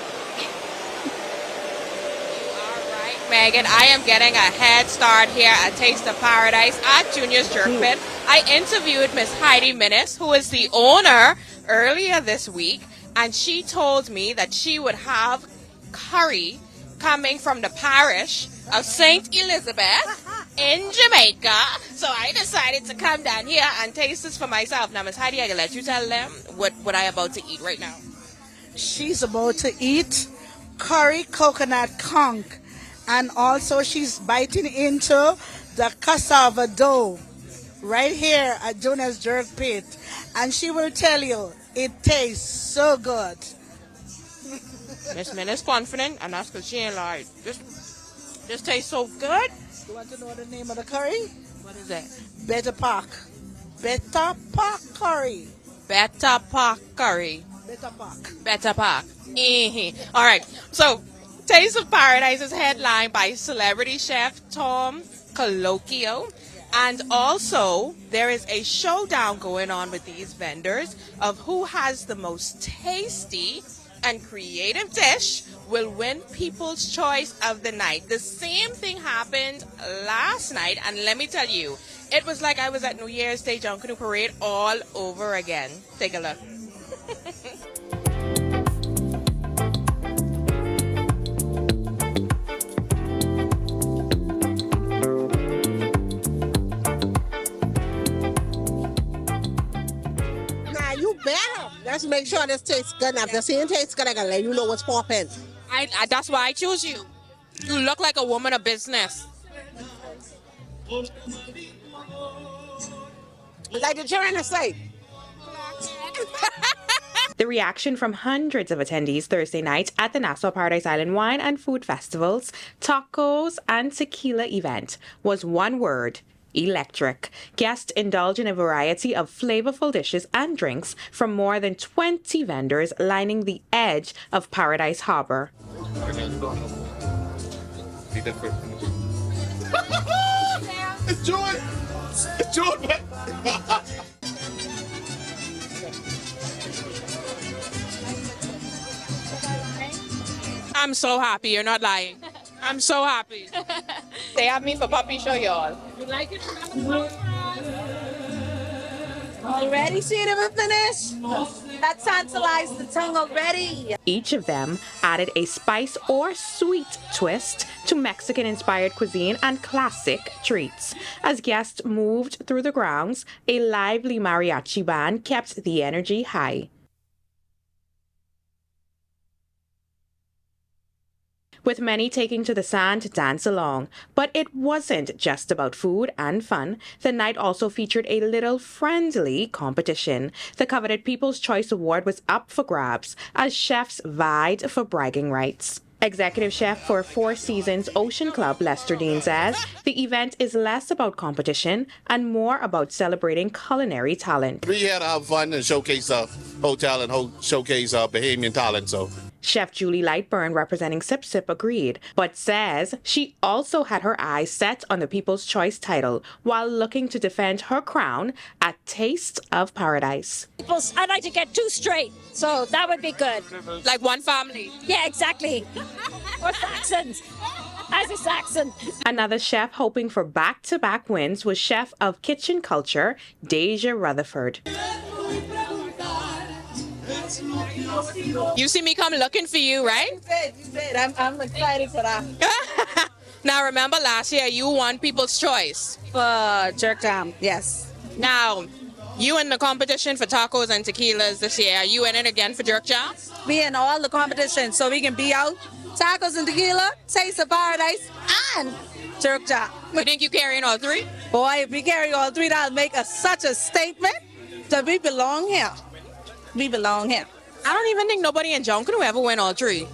Megan, I am getting a head start here at Taste of Paradise at Junior's Jerk Pit. I interviewed Miss Heidi Minnis, who is the owner, earlier this week, and she told me that she would have curry coming from the parish of St. Elizabeth in Jamaica. So I decided to come down here and taste this for myself. Now, Miss Heidi, I can let you tell them what I about to eat right now. She's about to eat curry coconut conch. And also she's biting into the cassava dough right here at Jonas Jerk Pit. And she will tell you, it tastes so good. Miss Min is confident, and that's because she ain't lied. This tastes so good. You want to know the name of the curry? What is it? Better Park. Better Park curry. Better Park curry. Better Park. Better Park. All right. So, Taste of Paradise is headlined by celebrity chef Tom Colloquio. And also, there is a showdown going on with these vendors of who has the most tasty and creative dish will win People's Choice of the Night. The same thing happened last night, and let me tell you, it was like I was at New Year's Day Junkanoo Parade all over again. Take a look. You better. Let's make sure this tastes good. Now, if the same tastes good, I can let you know what's popping. That's why I choose you. You look like a woman of business. Like the children say. The reaction from hundreds of attendees Thursday night at the Nassau Paradise Island Wine and Food Festival's Tacos and Tequila event was one word: electric. Guests indulge in a variety of flavorful dishes and drinks from more than 20 vendors lining the edge of Paradise Harbor. It's Jordan! It's Jordan! I'm so happy. You're not lying. I'm so happy. They have me for puppy show, y'all. You like it? Already see it ever finish? That tantalized the tongue already. Each of them added a spice or sweet twist to Mexican-inspired cuisine and classic treats. As guests moved through the grounds, a lively mariachi band kept the energy high. with many taking to the sand to dance along. But it wasn't just about food and fun. The night also featured a little friendly competition. The coveted People's Choice Award was up for grabs as chefs vied for bragging rights. Executive Chef for Four Seasons Ocean Club, Lester Dean, says the event is less about competition and more about celebrating culinary talent. We here to have fun and showcase our hotel and showcase our Bahamian talent. So. Chef Julie Lightburn, representing Sip Sip, agreed, but says she also had her eyes set on the People's Choice title while looking to defend her crown at Taste of Paradise. I'd like to get 2 straight, so that would be good. Like one family. Yeah, exactly. Or Saxons. As a Saxon. Another chef hoping for back-to-back wins was chef of kitchen culture, Deja Rutherford. You see me come looking for you, right? You did. I'm excited for that. Now, remember last year you won People's Choice. For jerk jam, yes. Now, you in the competition for tacos and tequilas this year. Are you in it again for jerk jam? We in all the competitions, so we can be out. Tacos and tequila, Taste of Paradise, and jerk jam. You think you carrying all 3? Boy, if we carry all 3, that'll make us such a statement that we belong here. We belong here. I don't even think nobody in Junction will ever win all 3.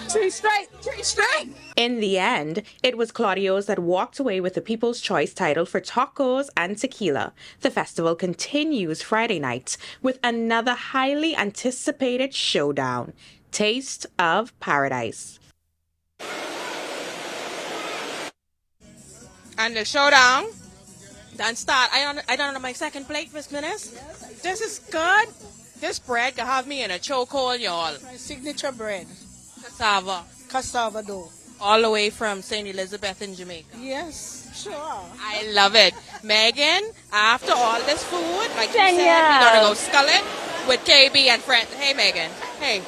3 straight. 3 straight. In the end, it was Claudio's that walked away with the People's Choice title for tacos and tequila. The festival continues Friday night with another highly anticipated showdown, Taste of Paradise. And the showdown done start. I don't know my second plate, Miss Menace. This is good. This bread can have me in a chokehold, y'all. My signature bread. Cassava dough. All the way from St. Elizabeth in Jamaica. Yes, sure. I love it. Megan, after all this food, like you said, we're going to go scull it with KB and friends. Hey, Megan. Hey.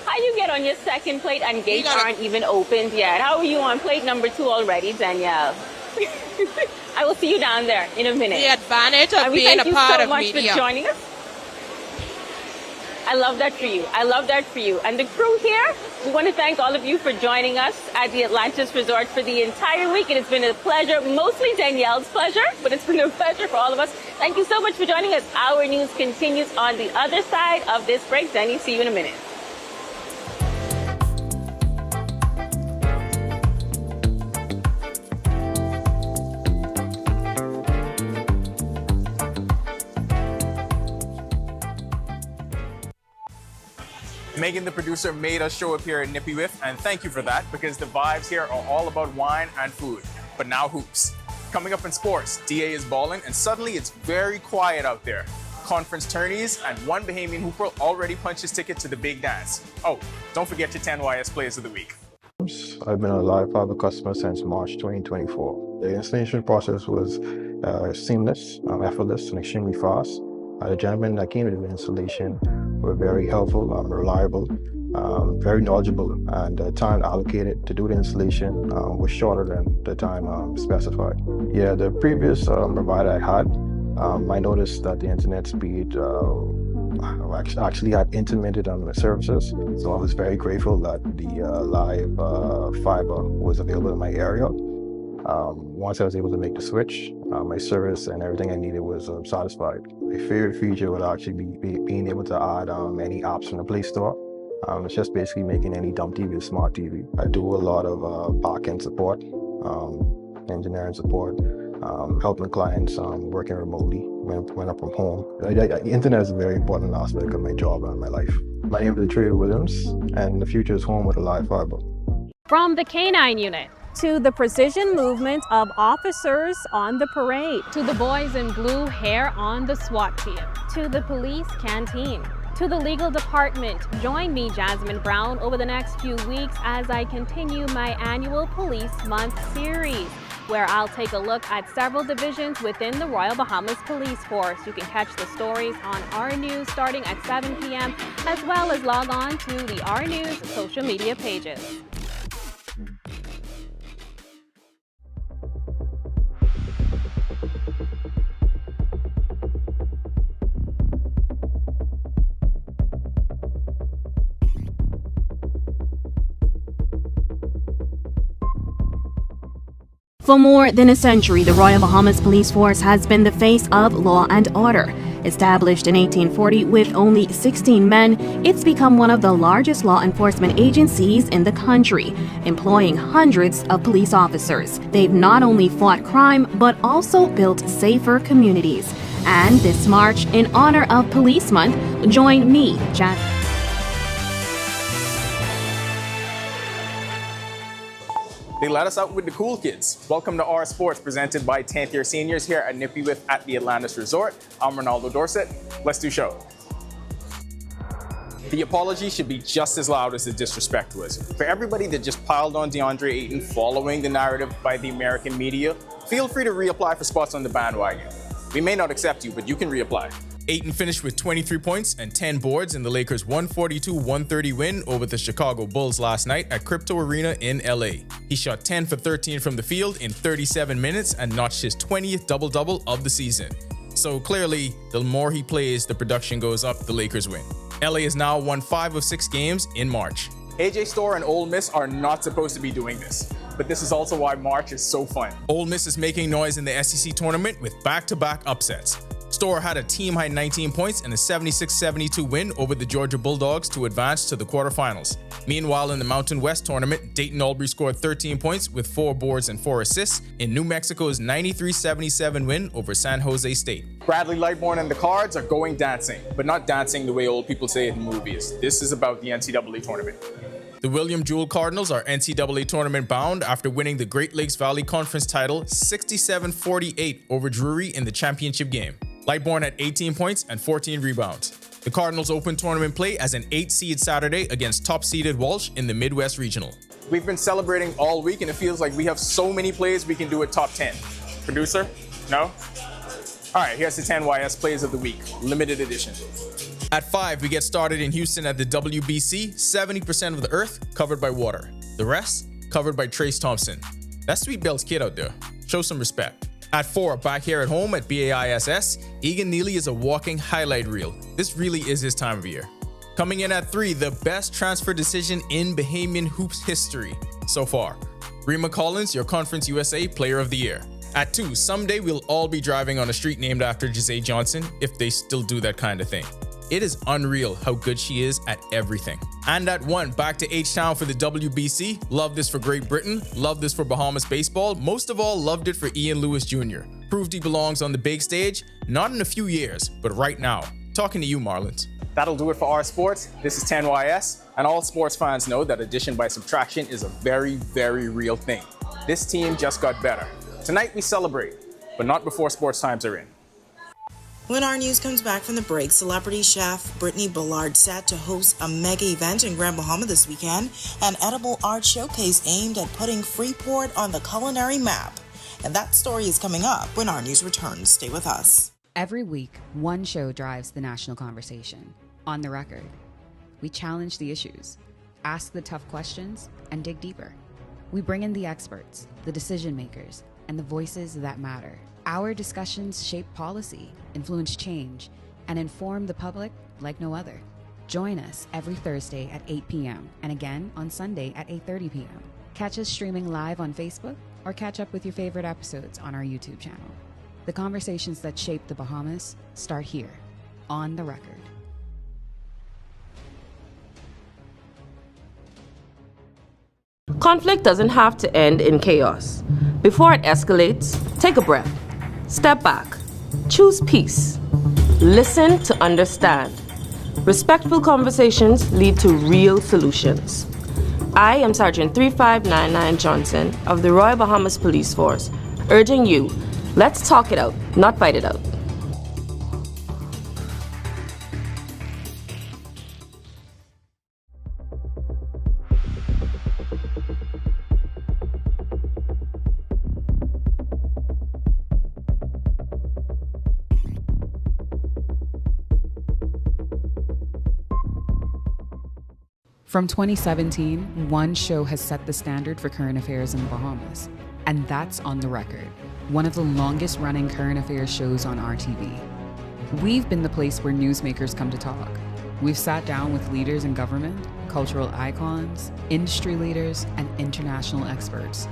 How you get on your second plate and gates aren't even opened yet? How are you on plate number 2 already, Danielle? I will see you down there in a minute. The advantage of being a part of media. Thank you so much for joining us. I love that for you. I love that for you. And the crew here, we want to thank all of you for joining us at the Atlantis Resort for the entire week. And it's been a pleasure, mostly Danielle's pleasure, but it's been a pleasure for all of us. Thank you so much for joining us. Our news continues on the other side of this break. Danny, see you in a minute. Megan, the producer, made us show up here at Nippy Whiff, and thank you for that, because the vibes here are all about wine and food. But now hoops. Coming up in sports, DA is balling, and suddenly it's very quiet out there. Conference tourneys, and one Bahamian hooper already punched his ticket to the big dance. Oh, don't forget your 10 YS Players of the Week. I've been a live fiber customer since March 2024. The installation process was seamless, effortless, and extremely fast. The gentlemen that came to the installation were very helpful, reliable, very knowledgeable, and the time allocated to do the installation was shorter than the time specified. Yeah, the previous provider I had, I noticed that the internet speed actually had intermittent on the services, so I was very grateful that the live fiber was available in my area. Once I was able to make the switch, my service and everything I needed was satisfied. My favorite feature would actually be being able to add any apps from the Play Store. It's just basically making any dumb TV a smart TV. I do a lot of back-end support, engineering support, helping clients working remotely when I'm from home. The internet is a very important aspect of my job and my life. My name is Trey Williams, and the future is home with a live fiber. From the K-9 unit to the precision movement of officers on the parade, to the boys in blue hair on the SWAT team, to the police canteen, to the legal department. Join me, Jasmine Brown, over the next few weeks as I continue my annual Police Month series, where I'll take a look at several divisions within the Royal Bahamas Police Force. You can catch the stories on R News starting at 7 p.m., as well as log on to the R News social media pages. For more than a century, the Royal Bahamas Police Force has been the face of law and order. Established in 1840 with only 16 men, it's become one of the largest law enforcement agencies in the country, employing hundreds of police officers. They've not only fought crime, but also built safer communities. And this March, in honor of Police Month, join me, Jack. They let us out with the cool kids. Welcome to Our Sports, presented by 10th year seniors here at Nippy With at the Atlantis Resort. I'm Ronaldo Dorset. Let's do show. The apology should be just as loud as the disrespect was. For everybody that just piled on DeAndre Ayton following the narrative by the American media, feel free to reapply for spots on the bandwagon. We may not accept you, but you can reapply. Ayton finished with 23 points and 10 boards in the Lakers' 142-130 win over the Chicago Bulls last night at Crypto Arena in LA. He shot 10 for 13 from the field in 37 minutes and notched his 20th double-double of the season. So clearly, the more he plays, the production goes up, the Lakers win. LA has now won 5 of 6 games in March. AJ Storr and Ole Miss are not supposed to be doing this, but this is also why March is so fun. Ole Miss is making noise in the SEC tournament with back-to-back upsets. Storr had a team-high 19 points and a 76-72 win over the Georgia Bulldogs to advance to the quarterfinals. Meanwhile, in the Mountain West tournament, Dayton Albury scored 13 points with 4 boards and 4 assists in New Mexico's 93-77 win over San Jose State. Bradley Lightbourne and the Cards are going dancing, but not dancing the way old people say it in movies. This is about the NCAA tournament. The William Jewell Cardinals are NCAA tournament bound after winning the Great Lakes Valley Conference title 67-48 over Drury in the championship game. Lightbourne had 18 points and 14 rebounds. The Cardinals opened tournament play as an 8-seed Saturday against top-seeded Walsh in the Midwest Regional. We've been celebrating all week, and it feels like we have so many plays we can do a top 10. Producer? No? All right, here's the 10 YS plays of the week, limited edition. At 5, we get started in Houston at the WBC, 70% of the earth covered by water. The rest covered by Trace Thompson. That's Sweet Bell's kid out there. Show some respect. At 4, back here at home at BAISS, Egan Neely is a walking highlight reel. This really is his time of year. Coming in at 3, the best transfer decision in Bahamian hoops history so far. Rima Collins, your Conference USA Player of the Year. At 2, someday we'll all be driving on a street named after Giselle Johnson, if they still do that kind of thing. It is unreal how good she is at everything. And at 1, back to H-Town for the WBC. Love this for Great Britain. Love this for Bahamas baseball. Most of all, loved it for Ian Lewis Jr. Proved he belongs on the big stage, not in a few years, but right now. Talking to you, Marlins. That'll do it for Our Sports. This is 10YS, and all sports fans know that addition by subtraction is a very, very real thing. This team just got better. Tonight we celebrate, but not before sports times are in. When our news comes back from the break, celebrity chef Brittany Ballard set to host a mega event in Grand Bahama this weekend, an edible art showcase aimed at putting Freeport on the culinary map. And that story is coming up when our news returns. Stay with us. Every week, one show drives the national conversation. On the Record. We challenge the issues, ask the tough questions, and dig deeper. We bring in the experts, the decision makers, and the voices that matter. Our discussions shape policy, influence change, and inform the public like no other. Join us every Thursday at 8 p.m. and again on Sunday at 8:30 p.m. Catch us streaming live on Facebook or catch up with your favorite episodes on our YouTube channel. The conversations that shape the Bahamas start here, on the Record. Conflict doesn't have to end in chaos. Before it escalates, take a breath. Step back. Choose peace. Listen to understand. Respectful conversations lead to real solutions. I am Sergeant 3599 Johnson of the Royal Bahamas Police Force, urging you, let's talk it out, not fight it out. From 2017, one show has set the standard for current affairs in the Bahamas, and that's On the Record, one of the longest running current affairs shows on RTV. We've been the place where newsmakers come to talk. We've sat down with leaders in government, cultural icons, industry leaders, and international experts.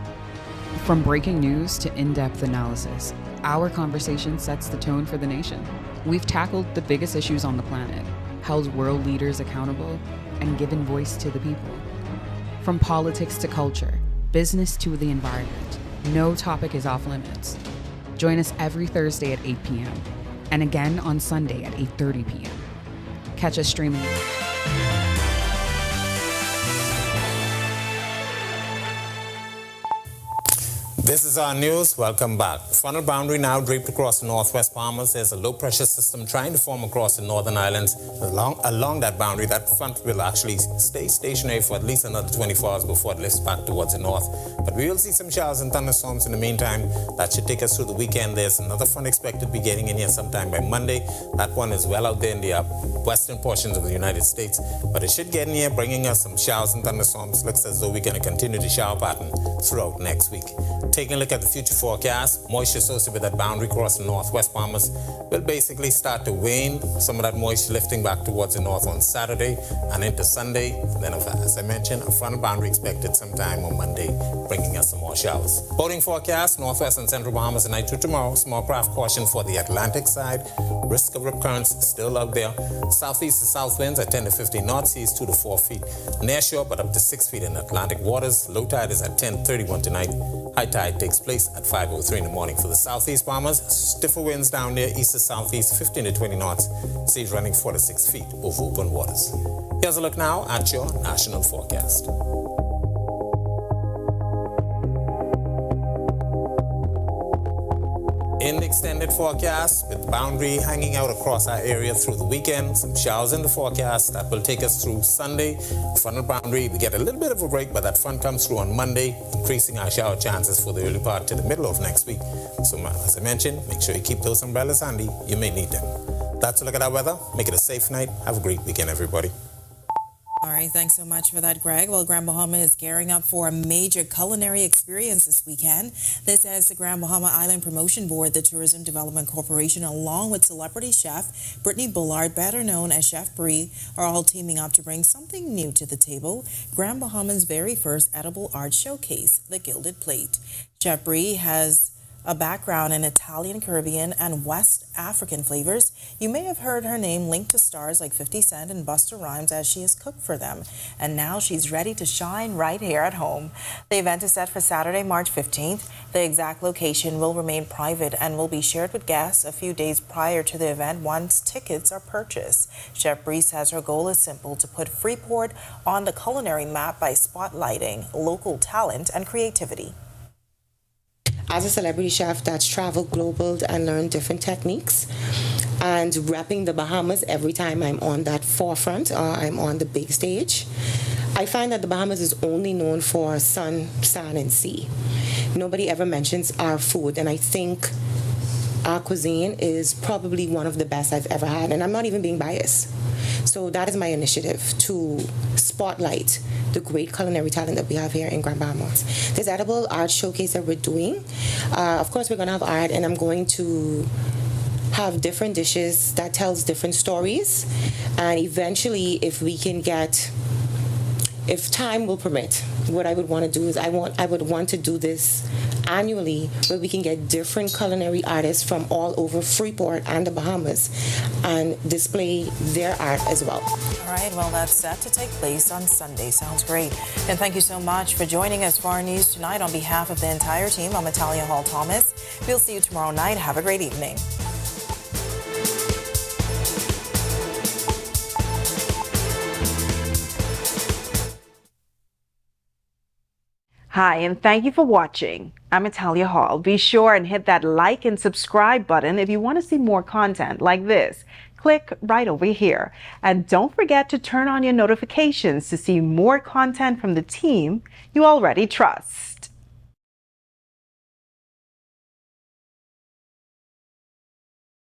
From breaking news to in-depth analysis, our conversation sets the tone for the nation. We've tackled the biggest issues on the planet, held world leaders accountable, and given voice to the people. From politics to culture, business to the environment, no topic is off limits. Join us every Thursday at 8 p.m. and again on Sunday at 8:30 p.m. Catch us streaming. This is our news. Welcome back. Frontal boundary now draped across the northwest Bahamas. There's a low-pressure system trying to form across the northern islands. Along that boundary, that front will actually stay stationary for at least another 24 hours before it lifts back towards the north. But we will see some showers and thunderstorms in the meantime. That should take us through the weekend. There's another front expected to be getting in here sometime by Monday. That one is well out there in the western portions of the United States. But it should get in here, bringing us some showers and thunderstorms. Looks as though we're going to continue the shower pattern throughout next week. Taking a look at the future forecast, moisture associated with that boundary across the northwest Bahamas will basically start to wane. Some of that moisture lifting back towards the north on Saturday and into Sunday. Then, as I mentioned, a frontal boundary expected sometime on Monday, bringing us some more showers. Boating forecast, northwest and central Bahamas tonight through tomorrow. Small craft caution for the Atlantic side. Risk of rip currents still out there. Southeast to south winds at 10 to 15 knots, seas 2 to 4 feet. Near shore, but up to 6 feet in Atlantic waters. Low tide is at 10:31 tonight. High tide takes place at 5:03 in the morning for the southeast Bahamas. Stiffer winds down there, east to southeast, 15 to 20 knots. Seas running 4 to 6 feet over open waters. Here's a look now at your national forecast. In the extended forecast, with boundary hanging out across our area through the weekend, some showers in the forecast that will take us through Sunday. Frontal boundary, we get a little bit of a break, but that front comes through on Monday, increasing our shower chances for the early part to the middle of next week. So as I mentioned, make sure you keep those umbrellas handy. You may need them. That's a look at our weather. Make it a safe night. Have a great weekend, everybody. All right, thanks so much for that, Greg. Well, Grand Bahama is gearing up for a major culinary experience this weekend. This is the Grand Bahama Island Promotion Board, the Tourism Development Corporation, along with celebrity chef Brittany Bullard, better known as Chef Brie, are all teaming up to bring something new to the table, Grand Bahama's very first edible art showcase, the Gilded Plate. Chef Brie has a background in Italian, Caribbean, and West African flavors. You may have heard her name linked to stars like 50 Cent and Busta Rhymes as she has cooked for them. And now she's ready to shine right here at home. The event is set for Saturday, March 15th. The exact location will remain private and will be shared with guests a few days prior to the event once tickets are purchased. Chef Bree says her goal is simple: to put Freeport on the culinary map by spotlighting local talent and creativity. As a celebrity chef that's traveled global and learned different techniques and repping the Bahamas every time I'm on that forefront or I'm on the big stage, I find that the Bahamas is only known for sun, sand, and sea. Nobody ever mentions our food, and I think our cuisine is probably one of the best I've ever had, and I'm not even being biased. So that is my initiative, to spotlight the great culinary talent that we have here in Grand Bahamas. This edible art showcase that we're doing, of course we're going to have art, and I'm going to have different dishes that tells different stories, and eventually if time will permit, what I would want to do is I would want to do this annually, where we can get different culinary artists from all over Freeport and the Bahamas and display their art as well. All right, well, that's set to take place on Sunday. Sounds great. And thank you so much for joining us for our news tonight. On behalf of the entire team, I'm Natalia Hall-Thomas. We'll see you tomorrow night. Have a great evening. Hi, and thank you for watching. I'm Natalia Hall. Be sure and hit that like and subscribe button if you want to see more content like this. Click right over here. And don't forget to turn on your notifications to see more content from the team you already trust.